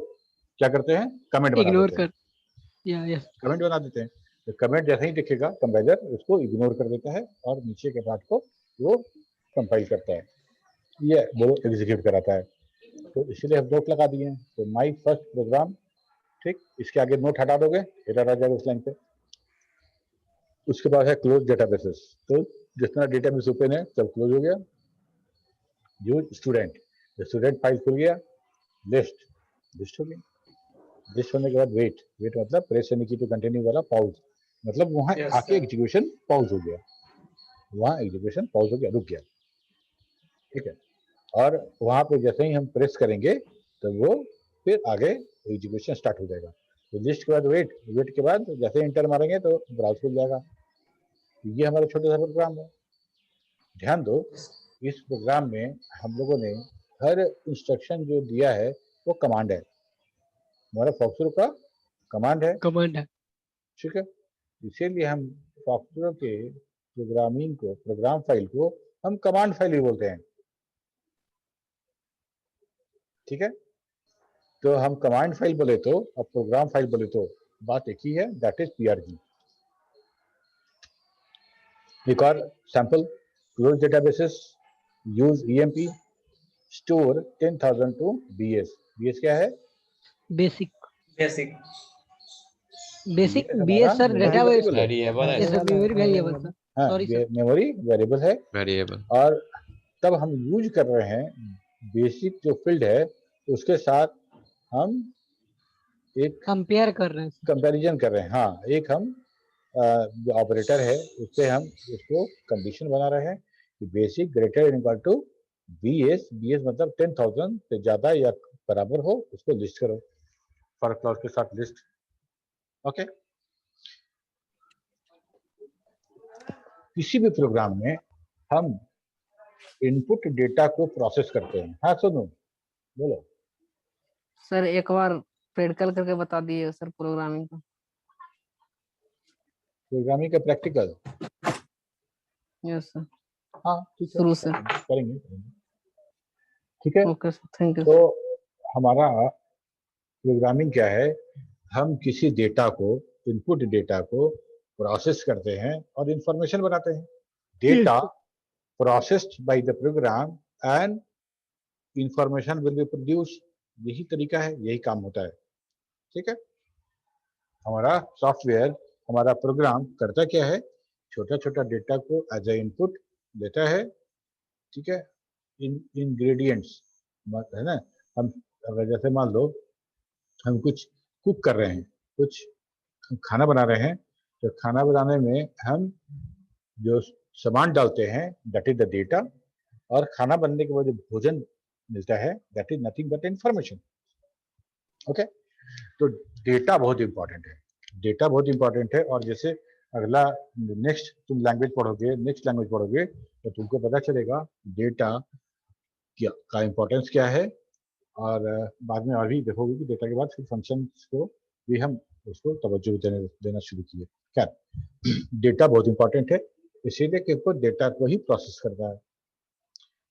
क्या करते हैं, कमेंट बना इग्नोर देते हैं, कर, कमेंट बना देते हैं। तो कमेंट जैसे ही दिखेगा कंपाइलर उसको इग्नोर कर देता है और नीचे के पार्ट को वो कंपाइल करता है, ये वो एग्जीक्यूट कराता है। तो इसीलिए हम नोट लगा दिए हैं, तो माई फर्स्ट प्रोग्राम, ठीक, इसके आगे नोट हटा दोगे एरर आ जाएगा उस लाइन पे। उसके बाद है क्लोज डेटाबेसेस, तो जितना डेटाबेस ओपन है सब क्लोज हो गया। जो स्टूडेंट फाइल खुल गया, लिस्ट हो गई, लिस्ट होने के बाद वेट मतलब प्रेस यानी कि टू कंटिन्यू वाला पॉज, मतलब वहां आके एग्जीक्यूशन पॉज हो गया, वहां एग्जीक्यूशन पॉज हो गया, रुक गया, ठीक है। और वहां पे जैसे ही हम प्रेस करेंगे तो वो फिर आगे एग्जीक्यूशन स्टार्ट हो जाएगा। तो लिस्ट के बाद वेट के बाद जैसे इंटर मारेंगे तो ब्राउज खुल जाएगा। ये हमारा छोटा सा प्रोग्राम है। ध्यान दो, इस प्रोग्राम में हम लोगों ने हर इंस्ट्रक्शन जो दिया है वो कमांड है, हमारा फॉक्सट्रो का कमांड है, ठीक है। इसीलिए हम फॉक्सट्रो के प्रोग्राम फाइल को हम कमांड फाइल भी बोलते हैं, ठीक है। तो हम कमांड फाइल बोले तो और प्रोग्राम फाइल बोले तो बात एक ही है, दैट इज PRG। एक और sample Closed databases use EMP, store 10,000 to BS. BS क्या है? Basic basic basic BS BS हमारा सर memory डेटाबेस variable है। वेरिएबल है yes sir memory variable sir हाँ, सॉरी सर मेमोरी वेरिएबल है। वेरिएबल और तब हम यूज कर रहे हैं बेसिक जो फील्ड है उसके साथ हम एक कंपेयर कर रहे हैं सर कंपैरिजन कर रहे हैं। हाँ, एक हम जो ऑपरेटर है उससे हम उसको कंडीशन बना रहे हैं कि basic greater equal to BS. BS मतलब 10,000 से ज्यादा या बराबर हो उसको लिस्ट करो फॉर क्लॉज के साथ लिस्ट। ओके, किसी भी प्रोग्राम में हम इनपुट डेटा को प्रोसेस करते हैं। हाँ सुनो, बोलो। सर एक बार प्रैक्टिकल करके बता दिए सर प्रोग्रामिंग का। प्रोग्रामिंग का प्रैक्टिकल? यस सर हाँ ठीक है, शुरू से। करेंगे। ठीक है, ओके सर थैंक यू। तो हमारा प्रोग्रामिंग क्या है? हम किसी डेटा को, इनपुट डेटा को प्रोसेस करते हैं और इंफॉर्मेशन बनाते हैं। Data processed by the program and information will be produce. यही तरीका है, यही काम होता है। ठीक है, हमारा सॉफ्टवेयर, हमारा प्रोग्राम करता क्या है? छोटा छोटा डेटा को एज ए इनपुट लेता है। ठीक है, इंग्रेडिएंट्स है ना। हम अगर जैसे मान लो हम कुछ कुक कर रहे हैं, कुछ हम खाना बना रहे हैं, तो खाना बनाने में हम जो सामान डालते हैं दैट इज द डेटा, और खाना बनने के बाद जो भोजन मिलता है that is nothing but information. Okay, तो डेटा बहुत इंपॉर्टेंट है, डेटा बहुत इंपॉर्टेंट है। और जैसे अगला नेक्स्ट तुम लैंग्वेज पढ़ोगे, नेक्स्ट लैंग्वेज पढ़ोगे, तो तुमको पता चलेगा डेटा क्या का इंपॉर्टेंस क्या है। और बाद में और भी देखोगे कि डेटा के बाद फिर फंक्शंस को भी हम उसको तवज्जो देना शुरू किए। खैर, डेटा बहुत इंपॉर्टेंट है, इसीलिए कि डेटा को ही प्रोसेस करता है।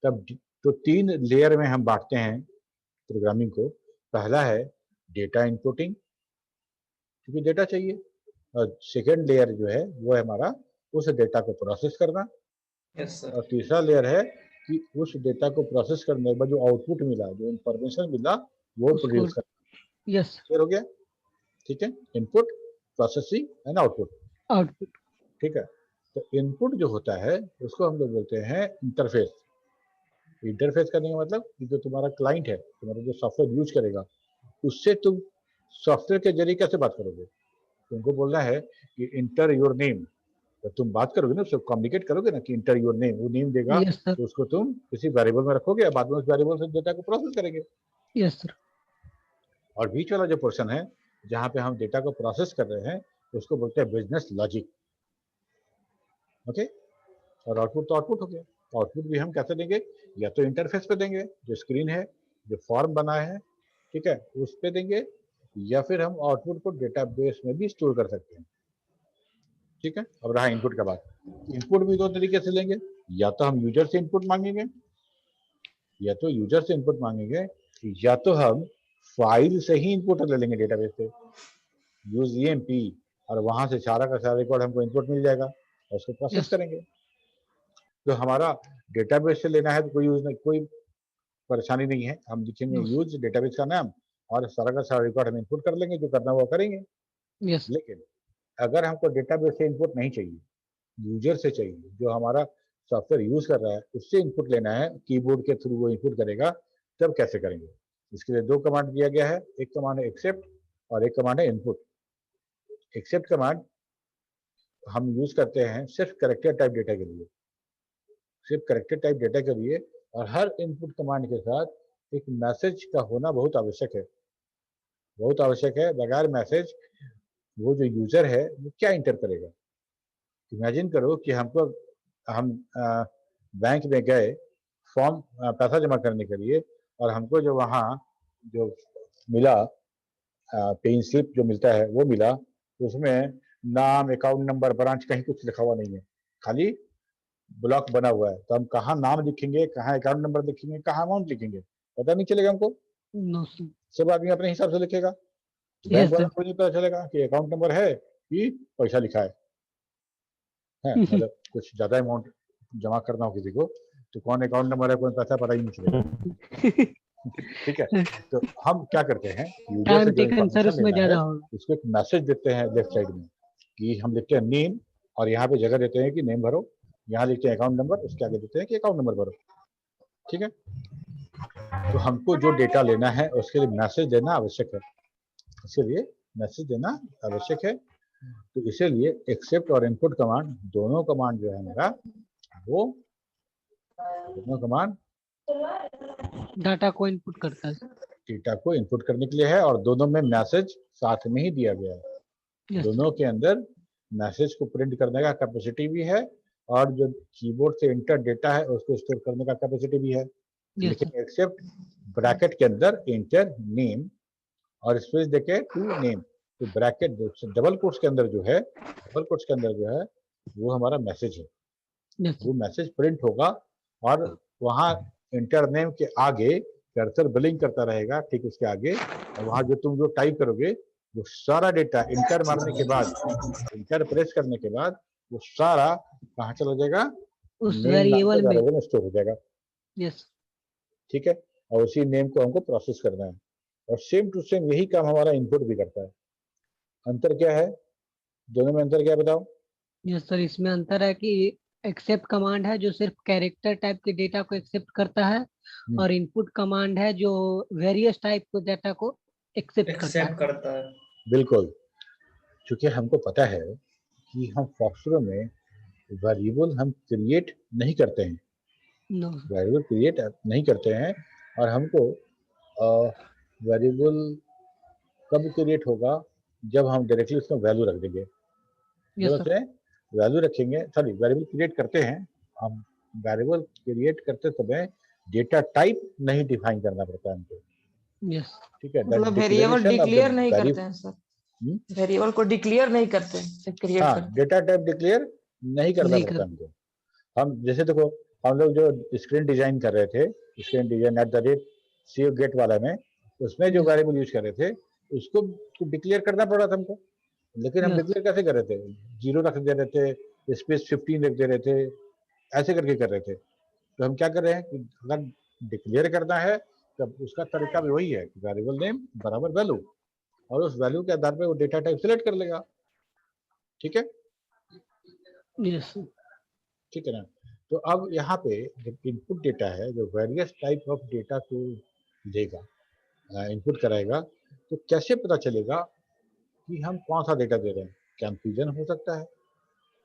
तब तो 3 लेयर में हम बांटते हैं प्रोग्रामिंग को। पहला है डेटा इनपुटिंग, क्योंकि डेटा चाहिए। और सेकेंड लेयर जो है वो है हमारा उस डेटा को प्रोसेस करना। यस सर और तीसरा लेयर है कि उस डेटा को प्रोसेस करने के बाद जो आउटपुट मिला, जो इंफॉर्मेशन मिला, वो उसको प्रोड्यूस करना। यस क्लियर हो गया? ठीक है, input, processing and output. Output ठीक है, तो इनपुट जो होता है उसको हम लोग बोलते हैं इंटरफेस। इंटरफेस करने का मतलब कि जो तुम्हारा क्लाइंट है, तुम्हारा जो सॉफ्टवेयर यूज करेगा, उससे तुम सॉफ्टवेयर के जरिए कैसे बात करोगे? तुमको बोलना है कि इंटर योर नेम, तो तुम बात करोगे ना, उससे कम्युनिकेट करोगे ना कि इंटर योर नेम, वो नेम देगा, यस सर तो उसको तुम किसी वेरिएबल में रखोगे, बाद में उस वेरिएबल से डेटा को प्रोसेस करेंगे। यस सर और बीच वाला जो पोर्शन है जहाँ पे हम डेटा को प्रोसेस कर रहे हैं उसको बोलते हैं बिजनेस लॉजिक। ओके, और आउटपुट तो आउटपुट हो गया। आउटपुट भी हम कैसे देंगे? या तो इंटरफेस पे देंगे, जो स्क्रीन है, जो फॉर्म बना है, ठीक है, उस पे देंगे, या फिर हम आउटपुट को डेटाबेस में भी स्टोर कर सकते हैं। ठीक है, अब रहा इनपुट का बात। इनपुट भी 2 तरीके से लेंगे, या तो हम यूजर से इनपुट मांगेंगे, या तो हम फाइल से ही इनपुट ले लेंगे डेटाबेस से, यूज ईएमपी, और वहां से सारा का सारा रिकॉर्ड हमको इनपुट मिल जाएगा और उसको प्रोसेस यस करेंगे। तो हमारा डेटाबेस से लेना है तो कोई यूज नहीं, कोई परेशानी नहीं है। हम लिखेंगे नो यूज डेटाबेस का नाम और सारा का सारा रिकॉर्ड हम इनपुट कर लेंगे, जो करना वो करेंगे। यस लेकिन अगर हमको डेटाबेस से इनपुट नहीं चाहिए, यूजर से चाहिए, जो हमारा सॉफ्टवेयर यूज कर रहा है उससे इनपुट लेना है, कीबोर्ड के थ्रू वो इनपुट करेगा, तब कैसे करेंगे? इसके लिए 2 कमांड दिया गया है, एक कमांड है एक्सेप्ट और एक कमांड है इनपुट। एक्सेप्ट कमांड हम यूज करते हैं सिर्फ कैरेक्टर टाइप डेटा के लिए, सिर्फ कैरेक्टर टाइप डेटा के लिए। और हर इनपुट कमांड के साथ एक मैसेज का होना बहुत आवश्यक है, बहुत आवश्यक है। बगैर मैसेज वो जो यूजर है वो क्या इंटर करेगा? इमेजिन करो कि हम बैंक में गए फॉर्म पैसा जमा करने के लिए, और हमको जो वहाँ जो मिला पेइंग स्लिप जो मिलता है वो मिला, उसमें नाम, अकाउंट नंबर, ब्रांच कहीं कुछ लिखा हुआ नहीं है, खाली ब्लॉक बना हुआ है। तो हम कहाँ नाम लिखेंगे, कहाँ अकाउंट नंबर लिखेंगे, कहाँ अमाउंट लिखेंगे? पता नहीं चलेगा हमको। नो सर सब आदमी अपने हिसाब से लिखेगा, बैंक यस वाला सर को नहीं पता चलेगा कि अकाउंट नंबर है कि पैसा लिखा है मतलब कुछ ज्यादा अमाउंट जमा करना हो किसी को तो कौन अकाउंट नंबर है कौन पैसा पता ही नहीं चलेगा। ठीक है, तो हम क्या करते हैं यूजर टाइम से जो टेकन सर इन्फॉर्मेशन उसमें लेना है ज्यादा होगा। उसको एक मैसेज देते हैं लेफ्ट साइड में कि हम लिखते हैं नेम और यहाँ पे जगह देते हैं कि नेम भरो, यहाँ लिखते हैं अकाउंट नंबर, उसके आगे देते हैं कि अकाउंट नंबर भरो। ठीक है, तो हमको जो डेटा लेना है उसके लिए मैसेज देना आवश्यक है, इसके लिए मैसेज देना आवश्यक है। तो इसीलिए एक्सेप्ट और इनपुट कमांड दोनों कमांड जो है मेरा वो दोनों कमांड डाटा को इनपुट करता है। डेटा को इनपुट करने के लिए है और दोनों में मैसेज साथ में ही दिया गया है। Yes, दोनों के अंदर मैसेज को प्रिंट करने का कैपेसिटी भी है और जो कीबोर्ड से इंटर डेटा है उसको स्टोर करने का कैपेसिटी भी है। yes, लेकिन एक्सेप्ट ब्रैकेट के अंदर इंटर नेम और स्पेस देके टू नेम, तो ब्रैकेट डबल कोट्स के अंदर जो है वो हमारा मैसेज है। yes, वो मैसेज प्रिंट होगा और वहाँ इंटर नेम के आगे कर्सर ब्लिंक करता रहेगा, ठीक उसके आगे, और वहाँ जो तुम जो टाइप करोगे वो सारा डेटा इंटर मारने के बाद, इंटर प्रेस करने के बाद वो सारा कहाँ चला जाएगा, उस नेम नाम के वेरिएबल में। वेरिएबल में स्टोर हो जाएगा। यस, ठीक है, और उसी नेम को हमको प्रोसेस करना है और सेम टू सेम यही काम हमारा इनपुट भी करता है। अंतर क्या है दोनों में, अंतर क्या है बताओ? यस सर, इसमें अंतर है कि एक्सेप्ट कमांड है जो सिर्फ कैरेक्टर टाइप के डेटा को एक्सेप्ट करता है और इनपुट कमांड है जो वेरियस टाइप के डेटा को एक्सेप्ट करता है। बिल्कुल, क्योंकि हमको पता है कि हम फॉक्सट्रो में वेरिएबल हम क्रिएट नहीं करते हैं, नो वेरिएबल क्रिएट नहीं करते हैं और हमको वेरिएबल कब क्रिएट होगा जब हम डायरेक्टली उसमें वैल्यू रख देंगे। यस जब सर, उसमें वैल्यू रखेंगे, सॉरी वेरिएबल क्रिएट करते हैं हम, वेरिएबल क्रिएट करते समय डेटा टाइप नहीं डिफाइन करना पड़ता है हमको। यस, ठीक है, मतलब वेरिएबल डिक्लेयर नहीं करते हैं सर, वेरिएबल को डिक्लेयर नहीं करते हैं, सिर्फ क्रिएट हाँ, करते डेटा टाइप डिक्लेयर नहीं करना नहीं पड़ता कर हमको। हम जैसे देखो हम लोग जो स्क्रीन डिजाइन कर रहे थे, स्क्रीन डिजाइन @ सेव गेट वाला में, उसमें जो वेरिएबल यूज कर रहे थे उसको डिक्लेयर करना पड़ा था हमको, लेकिन हम यस, डिक्लेयर कैसे कर रहे थे, 0 रख दे रहे थे, स्पेस 15 रख दे रहे थे, ऐसे करके कर रहे थे। तो हम क्या कर रहे हैं कि अगर डिक्लेयर करना है तब उसका तरीका भी वही है कि वेरिएबल नेम बराबर वैल्यू, और उस वैल्यू के आधार पर वो डेटा टाइप सिलेक्ट कर लेगा। ठीक है, यस, ठीक है ना। तो अब यहाँ पे जब इनपुट डेटा है जो वेरियस टाइप ऑफ डेटा को देगा, इनपुट कराएगा, तो कैसे पता चलेगा कि हम कौन सा डेटा दे रहे हैं? कंफ्यूजन हो सकता है,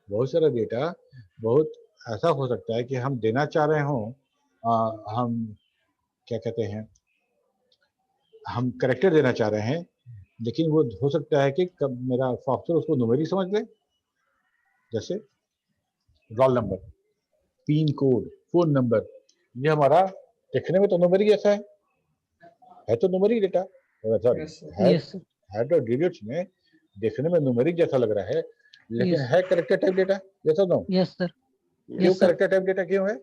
बहुत सारा डेटा बहुत ऐसा हो सकता है कि हम देना चाह रहे हों, हम क्या कहते हैं, हम करेक्टर देना चाह रहे हैं, लेकिन वो हो सकता है कि कब मेरा सॉफ्टवेयर उसको न्यूमेरिक समझ ले, जैसे roll number, pin code, phone number, ये हमारा देखने में तो न्यूमेरिक जैसा है तो न्यूमेरिक डेटा, सॉरी यस, है तो डिजिट्स में देखने में न्यूमेरिक जैसा लग रहा है, लेकिन है करेक्टर टाइप डेटा, जैसा नो यस सर, क्यों करेक्टर टाइप डेटा क्यों है?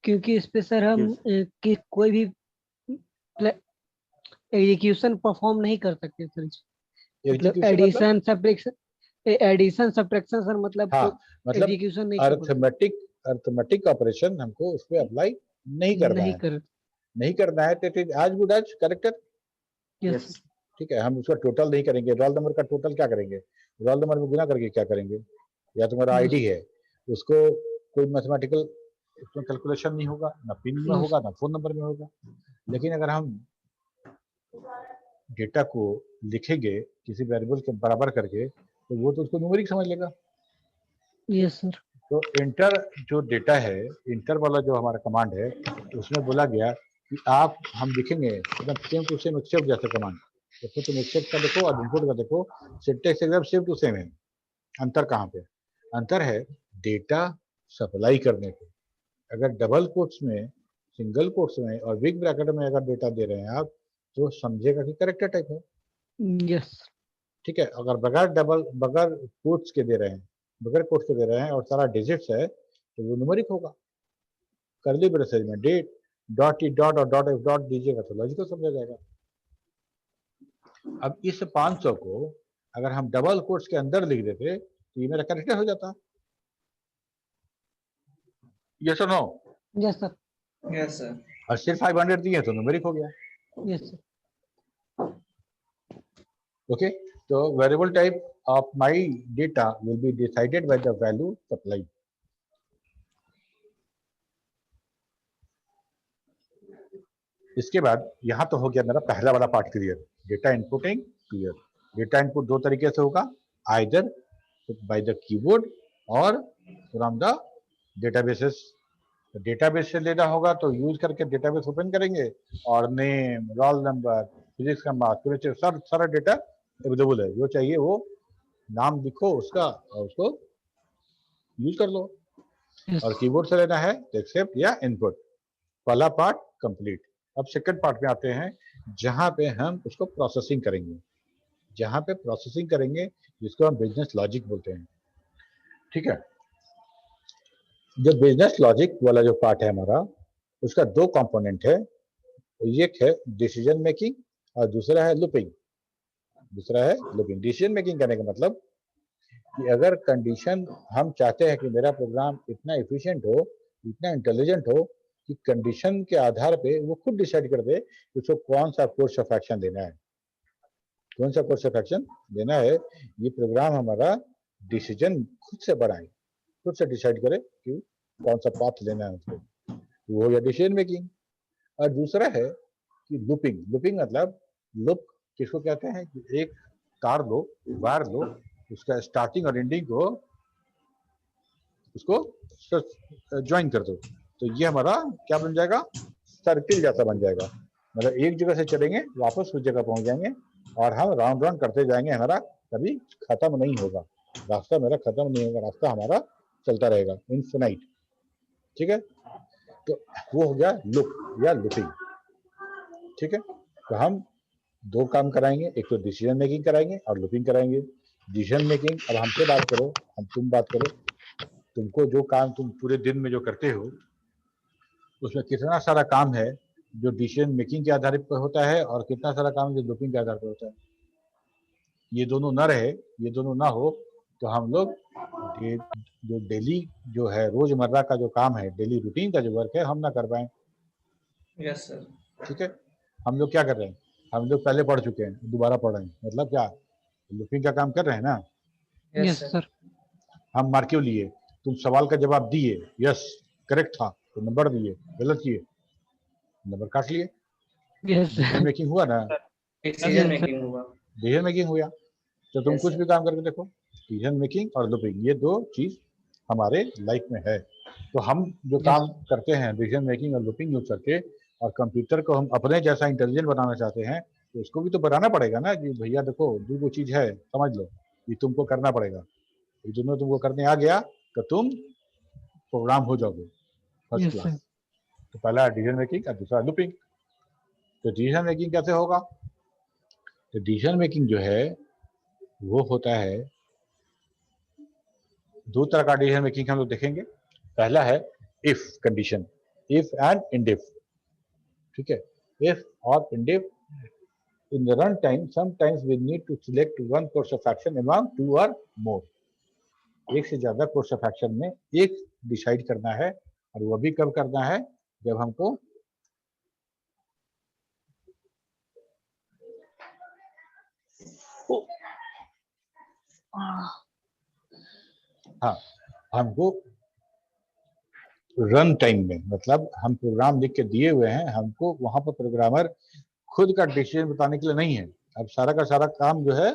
क्योंकि इस पे सर हम कि कोई भी एग्जीक्यूशन परफॉर्म नहीं कर सकते सर, मतलब एडिशन सब्ट्रैक्शन सर, मतलब हाँ, मतलब एग्जीक्यूशन नहीं कर सकते। अर्थमेटिक ऑपरेशन हमको उस पे अप्लाई नहीं करना है, तो it is as good as character. Yes, ठीक है, हम उसका टोटल नहीं करेंगे, रोल नंबर का टोटल क्या करेंगे, रोल नंबर में गुना करके क्या करेंगे, या तुम्हारा आईडी है उसको कोई मैथमेटिकल उसमें कैलकुलेशन नहीं होगा, ना पिन में होगा ना फोन नंबर में होगा। लेकिन अगर हम डेटा को लिखेंगे किसी वेरिएबल के बराबर करके तो वो तो उसको न्यूमेरिक समझ लेगा। यस सर, तो इंटर जो डेटा है, इंटर वाला जो हमारा कमांड है, उसमें बोला गया कि आप हम लिखेंगे एकदम सेम टू सेम एक्सेप्ट जैसे कमांड, तो तुम एक्सेप्ट का देखो और इनपुट का देखो, सिंटैक्स एकदम सेम टू सेम है। अंतर कहाँ पे? अंतर है डेटा सप्लाई करने पे। अगर डबल कोट्स में, सिंगल कोट्स में और बिग ब्रैकेट में अगर डेटा दे रहे हैं आप, तो समझेगा कि करेक्टर टाइप है। यस, ठीक है, अगर बगैर कोट्स के दे रहे हैं, बगैर कोट्स के दे रहे हैं और सारा डिजिट्स है, तो वो न्यूमेरिक होगा। कर्ली ब्रेसेज में डेट डॉट ई डॉट और डॉट एफ डॉट दीजिएगा तो लॉजिकल समझा जाएगा। अब इस 500 को अगर हम डबल कोट्स के अंदर लिख देते तो ये मेरा करेक्टर हो जाता। यस और no? Yes sir. Yes sir. और सिर्फ 500 दिए तो न्यूमेरिक हो गया। Yes sir. ओके, तो variable type of my data will be decided by the value supply. इसके बाद यहाँ तो हो गया मेरा पहला वाला part clear, data inputting clear. Data input दो तरीके से होगा, आइदर बाय द कीबोर्ड और फ्रॉम द डेटाबेसेस। डेटाबेस से लेना होगा तो यूज करके डेटाबेस ओपन करेंगे और नेम, रोल नंबर, फिजिक्स का मार्क्स, सारा डेटा अवेलेबल है। जो चाहिए वो नाम लिखो उसका और उसको यूज कर लो। और कीबोर्ड से लेना है तो एक्सेप्ट या इनपुट। पहला पार्ट कंप्लीट। अब सेकंड पार्ट में आते हैं जहां पे हम उसको प्रोसेसिंग करेंगे। जहां पे प्रोसेसिंग करेंगे जिसको हम बिजनेस लॉजिक बोलते हैं। ठीक है, जो बिजनेस लॉजिक वाला जो पार्ट है हमारा, उसका दो कंपोनेंट है। एक है डिसीजन मेकिंग और दूसरा है लूपिंग। डिसीजन मेकिंग करने का मतलब कि अगर कंडीशन हम चाहते हैं कि मेरा प्रोग्राम इतना एफिशिएंट हो, इतना इंटेलिजेंट हो कि कंडीशन के आधार पे वो खुद डिसाइड कर दे कि उसको कौन सा कोर्स ऑफ एक्शन देना है, कौन सा कोर्स ऑफ एक्शन देना है। ये प्रोग्राम हमारा डिसीजन खुद से बनाए, खुद से डिसाइड करे कि कौन सा पाथ लेना है उसको, वो हो गया डिसीजन मेकिंग। और दूसरा है कि लूपिंग मतलब लूप किसको कहते हैं कि एक तार लो, वायर लो, उसका स्टार्टिंग और एंडिंग को उसको ज्वाइन कर दो, तो ये हमारा क्या बन जाएगा, सर्किल जैसा बन जाएगा। मतलब एक जगह से चलेंगे वापस उस जगह पहुंच जाएंगे और हम राउंड राउंड करते जाएंगे, हमारा कभी खत्म नहीं होगा रास्ता, मेरा खत्म नहीं होगा रास्ता, हमारा चलता रहेगा इनफिनाइट। ठीक है, तो वो हो गया लूप या लूपिंग। ठीक है, तो हम दो काम कराएंगे, एक तो डिसीजन मेकिंग कराएंगे और लूपिंग कराएंगे। डिसीजन मेकिंग, अब हमसे बात करो, तुम बात करो, तुमको जो काम तुम पूरे दिन में जो करते हो उसमें कितना सारा काम है जो डिसीजन मेकिंग के आधार पर होता है और कितना सारा काम जो लूपिंग के आधार पर होता है। ये दोनों न रहे, ये दोनों ना हो तो हम लोग जो डेली जो है रोजमर्रा का जो काम है, डेली रूटीन का जो वर्क है, हम ना कर पाए। Yes sir. ठीक है, हम लोग क्या कर रहे हैं, हम लोग पहले पढ़ चुके हैं, दोबारा पढ़ रहे हैं, मतलब क्या, लूपिंग का काम कर रहे हैं ना। Yes sir. हम मार्क क्यों लिए, तुम सवाल का जवाब दिए, यस करेक्ट था तो नंबर दिए, गलत किए नंबर काट लिए। डिसीजन मेकिंग हुआ ना, डिसीजन मेकिंग हुआ। डिसीजन मेकिंग हुआ। तो तुम कुछ भी काम करके देखो, डिसीजन मेकिंग और लूपिंग ये दो चीज हमारे लाइफ में है। तो हम जो काम करते हैं डिसीजन मेकिंग और लूपिंग यूज करके, और कंप्यूटर को हम अपने जैसा इंटेलिजेंट बनाना चाहते हैं, तो उसको भी तो बनाना पड़ेगा ना कि भैया देखो दो चीज है, समझ लो, ये तुमको करना पड़ेगा। ये दोनों तुमको करने आ गया तो तुम प्रोग्राम हो जाओगे फर्स्ट क्लास। तो पहला डिसीजन मेकिंग और दूसरा लूपिंग। तो डिसीजन मेकिंग कैसे होगा, तो डिसीजन मेकिंग जो है वो होता है, दो तरह का डिसीजन मेकिंग हम लोग देखेंगे। पहला है इफ कंडीशन, इफ एंड इंडिफ। ठीक है, इफ और इंडिफ। in the run time sometimes we need to select one course of action among two or more। एक से ज्यादा कोर्स ऑफ एक्शन में एक डिसाइड करना है, और वो भी कब करना है, जब हमको हाँ हमको रन टाइम में, मतलब हम प्रोग्राम लिख के दिए हुए हैं, हमको वहां पर प्रोग्रामर खुद का डिसीजन बताने के लिए नहीं है। अब सारा का सारा काम जो है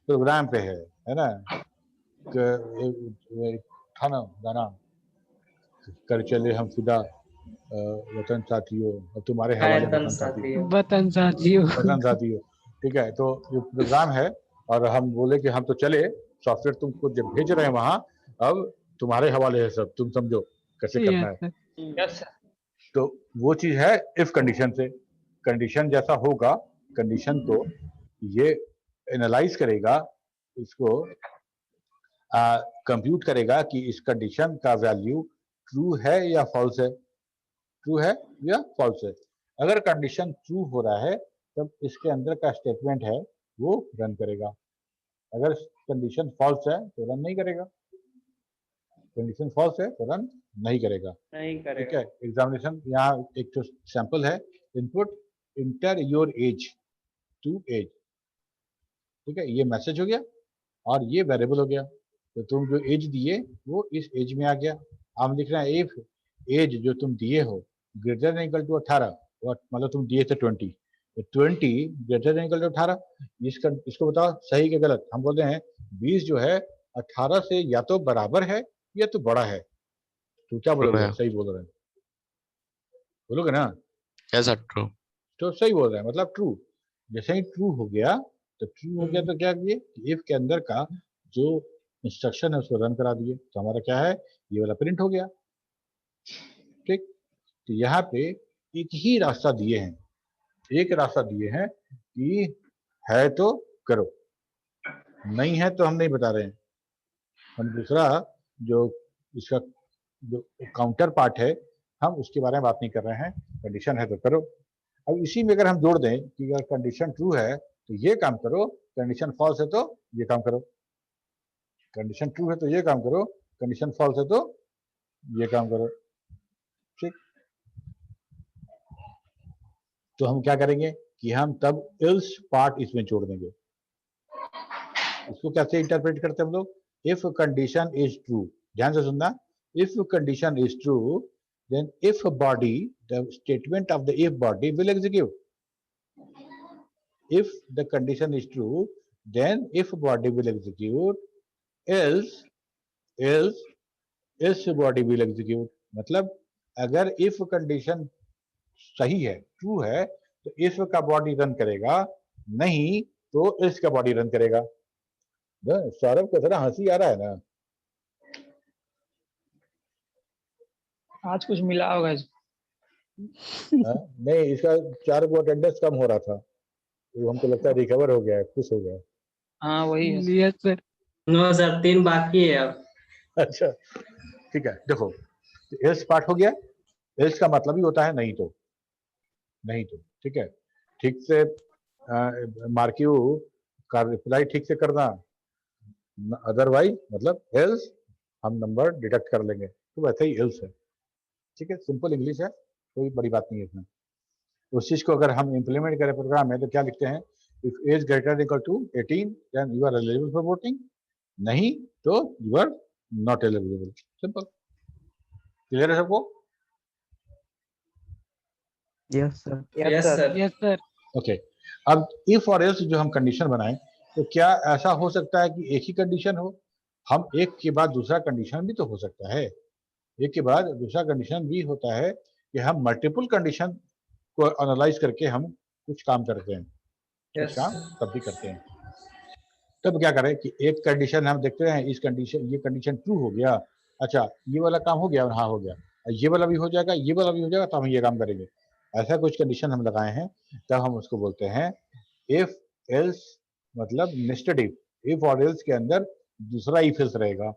प्रोग्राम पे है ना। था ना गाना, कर चले हम फिदा वतन साथियों, अब तुम्हारे हवाले वतन साथियों, वतन साथियों। वतन साथियों। ठीक है, तो ये प्रोग्राम है और हम बोले कि हम तो चले, सॉफ्टवेयर तुमको जब भेज रहे हैं वहां, अब तुम्हारे हवाले है सब, तुम समझो कैसे करना है। Yes sir. तो वो चीज है इफ कंडीशन से। कंडीशन जैसा होगा, कंडीशन को ये एनालाइज करेगा, इसको कंप्यूट करेगा कि इस कंडीशन का वैल्यू ट्रू है या फॉल्स है, ट्रू है या फॉल्स है। अगर कंडीशन ट्रू हो रहा है तब इसके अंदर का स्टेटमेंट है वो रन करेगा, अगर कंडीशन फॉल्स है तो रन नहीं करेगा। कंडीशन फॉल्स है तो रन नहीं करेगा। नहीं ठीक करेगा। है, एग्जामिनेशन यहाँ एक तो सैंपल है, input enter your age to age. ठीक है, ये मैसेज हो गया और ये वेरिएबल हो गया। तो तुम जो एज दिए वो इस एज में आ गया। हम लिख रहे हैं इफ एज जो तुम दिए हो ग्रेटर देन इक्वल टू 18, मतलब तुम दिए थे 20, तो 20 ग्रेटर देन इक्वल टू 18, इसको बताओ सही कि गलत। हम बोलते हैं 20 जो है 18 से या तो बराबर है या तो बड़ा है। तो क्या बोलोगे? सही बोल रहे हैं, बोलोगे ना? ऐसा ट्रू। तो सही बोल रहे हैं, मतलब ट्रू। जैसे ही ट्रू हो गया तो ट्रू हो गया तो क्या किए, इफ के अंदर का जो इंस्ट्रक्शन है उसको रन करा दिए, तो हमारा क्या है, ये वाला प्रिंट हो गया। ठीक, तो यहाँ पे एक ही रास्ता दिए हैं, एक रास्ता दिए हैं कि है तो करो, नहीं है तो हम नहीं बता रहे हैं। हम दूसरा जो इसका जो काउंटर पार्ट है हम उसके बारे में बात नहीं कर रहे हैं। कंडीशन है तो करो। अब इसी में अगर हम जोड़ दें कि अगर कंडीशन ट्रू है तो ये काम करो, कंडीशन फॉल्स है तो ये काम करो। कंडीशन ट्रू है तो ये काम करो, कंडीशन फॉल्स है तो ये काम करो। ठीक, तो हम क्या करेंगे कि हम तब एल्स पार्ट इसमें जोड़ देंगे। इसको कैसे इंटरप्रेट करते हैं हम लोग? इफ कंडीशन इज ट्रू, ध्यान से सुनना, if condition is true then if body, the statement of the if body will execute. If the condition is true, then if body will execute, else body will execute. मतलब अगर if condition सही है, ट्रू है, तो if का बॉडी रन करेगा, नहीं तो else का बॉडी रन करेगा। सौरभ को थोड़ा हंसी आ रहा है ना? आज कुछ मिला होगा नहीं, इसका 4 को अटेंडेंस कम हो रहा था, तो हमको लगता है रिकवर हो गया है, खुश हो गया। हाँ वही है यस सर। नो सर, 3 बाकी है अब। अच्छा ठीक है, देखो एल्स पार्ट हो गया। एल्स का मतलब ही होता है नहीं तो, नहीं तो। ठीक है, ठीक से मार्क्यू का रिप्लाई ठीक से करना, अदरवाइज मतलब एल्स हम नंबर डिडक्ट कर लेंगे, तो वैसे ही एल्स है। ठीक है, सिंपल इंग्लिश है, कोई बड़ी बात नहीं है इसमें। उस चीज को अगर हम इम्प्लीमेंट करें प्रोग्राम में तो क्या लिखते हैं, if age greater equal to 18 then you are eligible for voting, नहीं तो you are not eligible. Simple, clear है सबको? Yes sir. Yes sir. Yes sir. Okay, अब इफ और एल्स जो हम कंडीशन बनाएं तो क्या ऐसा हो सकता है कि एक ही कंडीशन हो? हम एक के बाद दूसरा कंडीशन भी तो हो सकता है, एक के बाद दूसरा कंडीशन भी होता है कि हम मल्टीपल कंडीशन को एनालाइज करके हम कुछ काम करते हैं, कुछ काम तब भी करते हैं। तब क्या करें कि एक कंडीशन हम देखते हैं, इस कंडीशन, ये कंडीशन ट्रू हो गया, अच्छा ये वाला काम हो गया, हाँ हो गया, ये वाला भी हो जाएगा, ये वाला भी हो जाएगा, तो हम ये काम करेंगे। ऐसा कुछ कंडीशन हम लगाए हैं, तब हम उसको बोलते हैं इफ एल्स, मतलब नेस्टेड इफ। इफ और एल्स के अंदर दूसरा इफ एल्स रहेगा,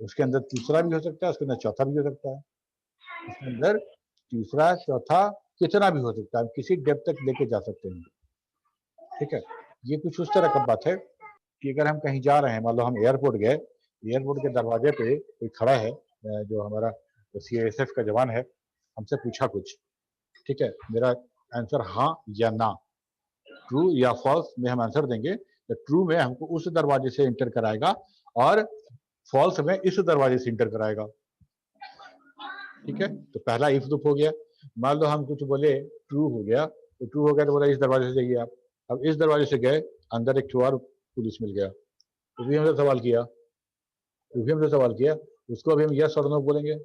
उसके अंदर तीसरा भी हो सकता है, उसके अंदर चौथा भी हो सकता है, उसके अंदर तीसरा चौथा कितना भी हो सकता है, किसी डेप्थ तक लेके जा सकते हैं। ठीक है, ये कुछ उस तरह का बात है कि अगर हम कहीं जा रहे हैं, मान लो हम एयरपोर्ट गए, एयरपोर्ट के दरवाजे पे कोई खड़ा है, जो हमारा CISF का जवान है, हमसे पूछा कुछ, ठीक है, मेरा आंसर हाँ या ना, ट्रू या फॉल्स में हम आंसर देंगे। तो ट्रू में हमको उस दरवाजे से इंटर कराएगा और फॉल्स में इस दरवाजे से इंटर कराएगा। ठीक है, तो पहला इफ लूप हो गया। मान लो हम कुछ बोले ट्रू हो गया, तो ट्रू हो गया तो बोला इस दरवाजे से जाइए आप। अब इस दरवाजे से गए, अंदर एक और पुलिस मिल गया, तो भी हमसे सवाल किया, उसको अभी हम यस और नो बोलेंगे।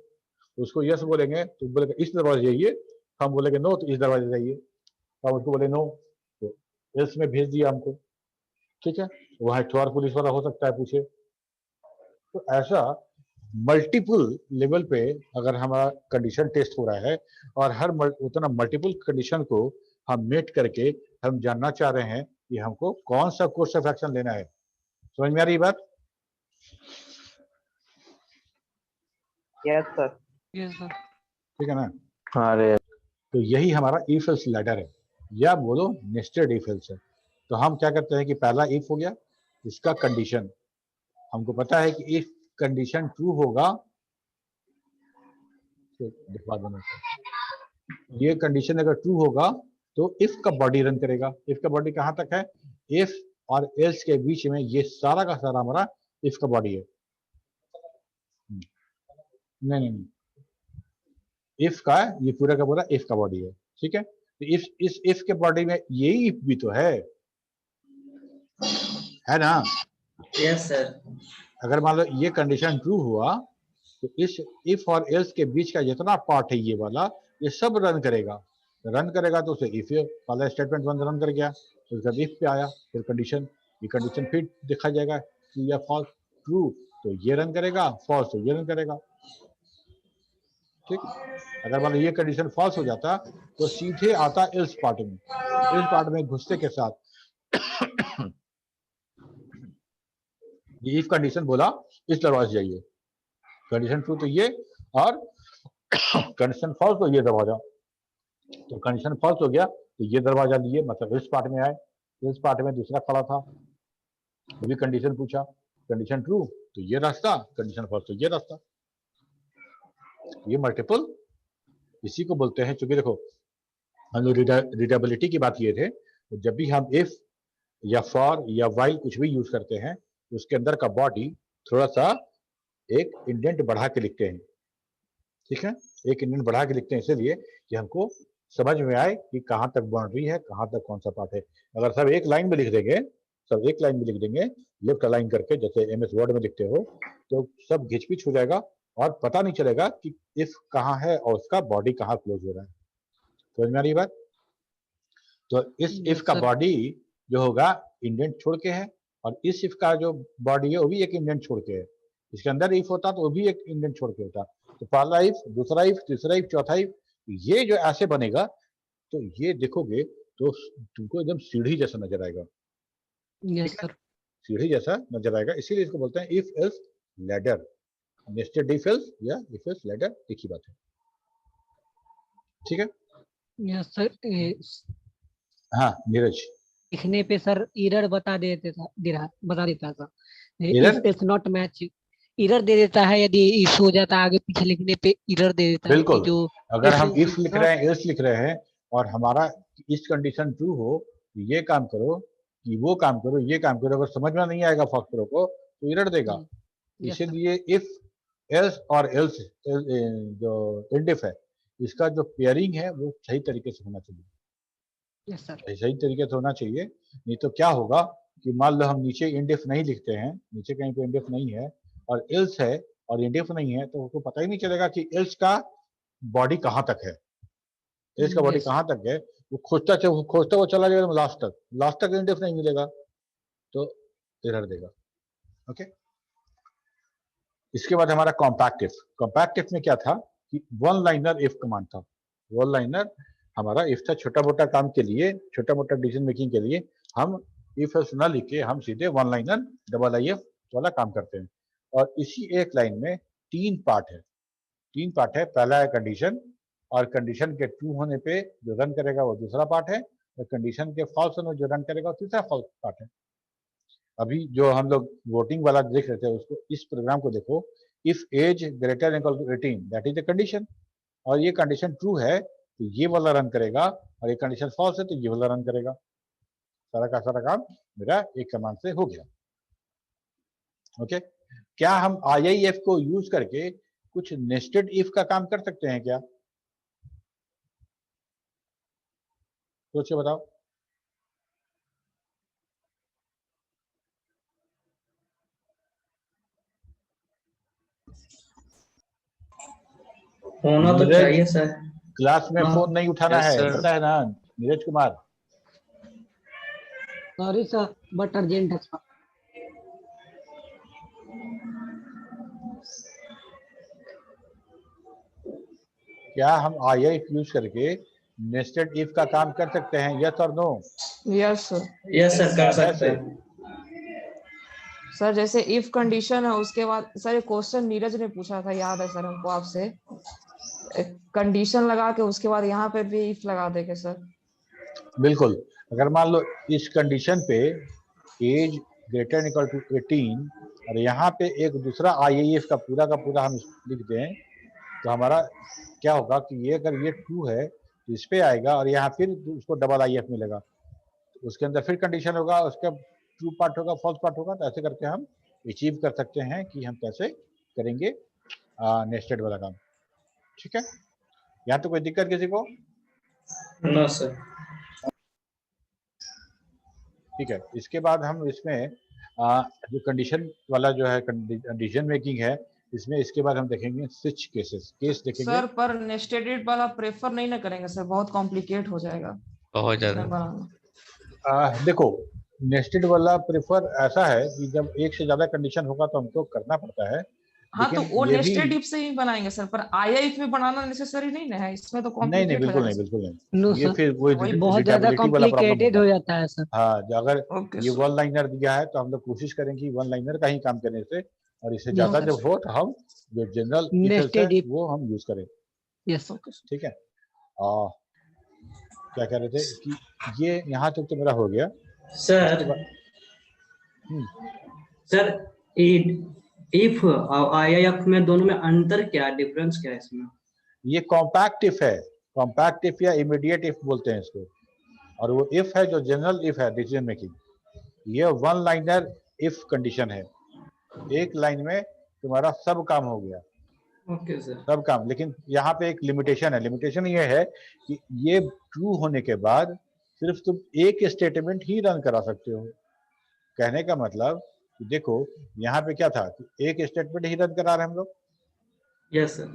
उसको यस बोलेंगे तो बोलेगा इस दरवाजे जाइए, हम बोलेंगे नो तो इस दरवाजे जाइए, हम उसको बोले नो, तो यस में भेज दिया हमको। ठीक है, वहाँ एक और पुलिस वाला हो सकता है पूछे। तो ऐसा मल्टीपल लेवल पे अगर हमारा कंडीशन टेस्ट हो रहा है और हर उतना मल्टीपल कंडीशन को हम मेट करके हम जानना चाह रहे हैं कि हमको कौन सा कोर्स ऑफ एक्शन लेना है। समझ में आ रही बात? Yes sir. Yes sir. ठीक है ना? अरे तो यही हमारा इफ एल्स लैडर है, या बोलो नेस्टेड इफ एल्स है। तो हम क्या करते हैं कि पहला इफ हो गया, इसका कंडीशन हमको पता है कि इफ कंडीशन ट्रू होगा इसको दिखवा देना। ये कंडीशन अगर ट्रू होगा तो इफ का बॉडी रन करेगा। इफ का बॉडी कहाँ तक है? इफ और एल्स के बीच में ये सारा का सारा हमारा इफ का बॉडी है। नहीं, इफ का ये पूरा का पूरा इफ का बॉडी है, ठीक है। तो इस इफ के बॉडी में यही इफ भी तो है ना? Yes sir. अगर मान लो ये कंडीशन ट्रू हुआ तो इस इफ और एल्स के बीच का जितना पार्ट है ये वाला, ये सब रन करेगा। तो उसे इफ वाला स्टेटमेंट 1 रन कर गया, तो जब इफ पे आया फिर कंडीशन, ये कंडीशन फिर देखा जाएगा ट्रू या फॉल्स। ट्रू तो ये रन करेगा, फॉल्स तो ये रन करेगा, ठीक। अगर मान लो ये कंडीशन फॉल्स हो जाता तो सीधे आता एल्स पार्ट में। एल्स पार्ट में घुसते के साथ ये इफ कंडीशन बोला इस दरवाजे जाइए, कंडीशन ट्रू तो ये, और कंडीशन फॉल्स तो ये दरवाजा। तो कंडीशन फॉल्स हो गया तो ये दरवाजा लिए, मतलब इस पार्ट में आए। इस पार्ट में दूसरा खड़ा था, अभी कंडीशन पूछा, कंडीशन ट्रू तो ये रास्ता, कंडीशन फॉल्स तो ये रास्ता। ये मल्टीपल इसी को बोलते हैं। क्योंकि देखो हम लोग रीडेबिलिटी की बात किए थे, तो जब भी हम इफ या फॉर या व्हाइल कुछ भी यूज करते हैं तो उसके अंदर का बॉडी थोड़ा सा एक इंडेंट बढ़ा के लिखते हैं, ठीक है। एक इंडेंट बढ़ा के लिखते हैं इसलिए कि हमको समझ में आए कि कहाँ तक बाउंड्री है, कहाँ तक कौन सा पार्ट है। अगर सब एक लाइन में लिख देंगे, लेफ्ट अलाइन करके, जैसे एमएस वर्ड में लिखते हो, तो सब घिचपिच हो जाएगा और पता नहीं चलेगा कि इफ कहाँ है और उसका बॉडी कहाँ क्लोज हो रहा है। समझ में आ रही बात? तो इस इफ का बॉडी जो होगा इंडेंट छोड़ के है, और इस इफ का जो बॉडी है वो भी एक इंडेंट छोड़ के है। इसके अंदर इफ होता तो वो भी एक इंडेंट छोड़ के होता। तो पहला इफ, दूसरा इफ, तीसरा इफ, चौथा इफ, ये जो ऐसे बनेगा तो ये देखोगे तो तुमको एकदम सीढ़ी जैसा नजर आएगा। Yes sir. सीढ़ी जैसा नजर आएगा, इसीलिए इसको बोलते हैं if else ladder. Nested if else या इफ एल्स लैडर, एक ही बात है, ठीक है। Yes sir. हाँ नीरज, लिखने पे सर एरर बता देता था। Error? It's not match error दे देता है, यदि इफ हो जाता है आगे पीछे लिखने पे एरर दे देता है। बिल्कुल। जो अगर हम इफ लिख रहे हैं, एल्स लिख रहे हैं, और हमारा इस कंडीशन ट्रू हो, ये काम करो कि वो काम करो, ये काम करो, अगर समझ में नहीं आएगा फर्स्ट प्रो को तो एरर देगा। इसीलिए इफ एल्स और एल्स जो इंडिफ है, इसका जो पेयरिंग है वो सही तरीके से होना चाहिए। Yes sir. सही तरीके से होना चाहिए, नहीं तो क्या होगा कि मान लो हम नीचे इंडिफ नहीं लिखते हैं, नीचे कहीं पे इंडिफ नहीं है और एल्स है और इंडिफ नहीं है, तो उसको पता ही नहीं चलेगा कि एल्स का बॉडी कहाँ तक है। एल्स का बॉडी कहाँ तक है वो खोजता हुआ चला जाएगा लास्ट तक इंडिफ नहीं मिलेगा तो एरर देगा। ओके, इसके बाद हमारा कॉम्पैक्ट इफ। कॉम्पैक्ट इफ में क्या था कि वन लाइनर इफ कमांड था। वन लाइनर हमारा इफ था, छोटा मोटा काम के लिए, छोटा मोटा डिसीजन मेकिंग के लिए हम इफ एल्स ना लिख के हम सीधे वन लाइनर डबल IF वाला काम करते हैं। और इसी एक लाइन में तीन पार्ट है। पहला है कंडीशन, और कंडीशन के ट्रू होने पे जो रन करेगा वो दूसरा पार्ट है, और कंडीशन के फॉल्स होने जो रन करेगा वो तीसरा फॉल्स पार्ट है। अभी जो हम लोग वोटिंग वाला देख रहे थे उसको, इस प्रोग्राम को देखो, if age greater equal to 18 that is the condition, और ये कंडीशन ट्रू है तो ये वाला रन करेगा, और ये कंडीशन फॉल्स है तो ये वाला रन करेगा। सारा का सारा काम मेरा एक कमांड से हो गया। ओके, क्या हम IIF को यूज करके कुछ नेस्टेड इफ का काम कर सकते हैं क्या? सोचिए बताओ। होना तो चाहिए सर। क्लास में फोन नहीं उठाना Yes, है, sir. पता है ना Neeraj Kumar? Sorry sir but urgent है सर। क्या हम IIF यूज करके नेस्टेड इफ का काम कर सकते हैं, यस और no? Yes sir. Yes sir, कर सकते हैं सर। जैसे इफ कंडीशन है, उसके बाद सर एक क्वेश्चन नीरज ने पूछा था, याद है सर हमको आपसे, कंडीशन लगा के उसके बाद यहाँ पे भी इफ लगा देंगे सर। बिल्कुल। अगर मान लो इस कंडीशन पे एज ग्रेटर इक्वल टू 18 और यहाँ पे एक दूसरा IIF का पूरा हम लिख दें तो हमारा क्या होगा कि ये अगर ये ट्रू है तो इस पे आएगा और यहाँ फिर उसको डबल IF मिलेगा, तो उसके अंदर फिर कंडीशन होगा, उसका ट्रू पार्ट होगा, फॉल्स पार्ट होगा। तो ऐसे करके हम अचीव कर सकते हैं कि हम कैसे करेंगे नेस्टेड वाला काम। ठीक है, यहाँ तो कोई दिक्कत किसी को? No sir. ठीक है, इसके बाद हम इसमें जो कंडीशन वाला जो है कंडीशन मेकिंग है, इसमें इसके बाद हम देखेंगे स्विच केस देखेंगे। सर पर नेस्टेड इफ वाला प्रेफर नहीं ना करेंगे सर, बहुत कॉम्प्लिकेट हो जाएगा बहुत इसमें ज्यादा। बनाना। देखो नेस्टेड वाला प्रेफर ऐसा है कि जब एक से ज्यादा कंडीशन होगा तो हमको करना पड़ता है। हाँ तो लेकिन वो ये भी नेस्टेड इफ से ही बनाएंगे सर, पर IIF में बनाना नेसेसरी नहीं ना है, इसमें तो नहीं कॉम्प्लिकेट हो बिल्कुल जाएगा नहीं, सर। बिल्कुल नहीं। नो ये सर, फिर वही वही बहुत ज्यादा readability वाला problem कॉम्प्लिकेटेड होगा। हो जाता है सर। हाँ, जो अगर ओके ये सर। वन लाइनर दिया है तो हम लोग कोशिश करें कि वन लाइनर का ही काम करने से, और इससे Yes, ज्यादा sir. जब हो तो हम जो जनरल Nested है if. वो हम यूज करें। Yes okay sir. ठीक है, क्या कह रहे थे कि ये यहाँ तक तो मेरा हो गया। सर इसके बाद सर इफ और IIF में दोनों में अंतर क्या है, डिफरेंस क्या है इसमें? ये कॉम्पैक्ट इफ है, कॉम्पैक्ट इफ या इमीडिएट इफ बोलते हैं इसको, और वो इफ है जो जनरल इफ है डिसीजन मेकिंग। ये वन लाइनर इफ कंडीशन है, एक लाइन में तुम्हारा सब काम हो गया, ओके सर। सब काम। लेकिन यहाँ पे एक लिमिटेशन है, लिमिटेशन ये है कि ये ट्रू होने के बाद सिर्फ तुम एक स्टेटमेंट ही रन करा सकते हो। कहने का मतलब कि देखो यहाँ पे क्या था कि एक स्टेटमेंट ही रन करा रहे हम लोग। Yes sir.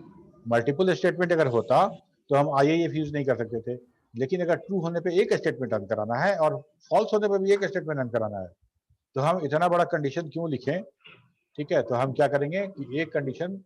मल्टीपल स्टेटमेंट अगर होता तो हम IIF यूज नहीं कर सकते थे, लेकिन अगर ट्रू होने पे एक स्टेटमेंट रन कराना है और फॉल्स होने पे भी एक स्टेटमेंट रन कराना है, तो हम इतना बड़ा कंडीशन क्यों लिखें। ठीक है, तो हम क्या करेंगे कि एक कंडीशन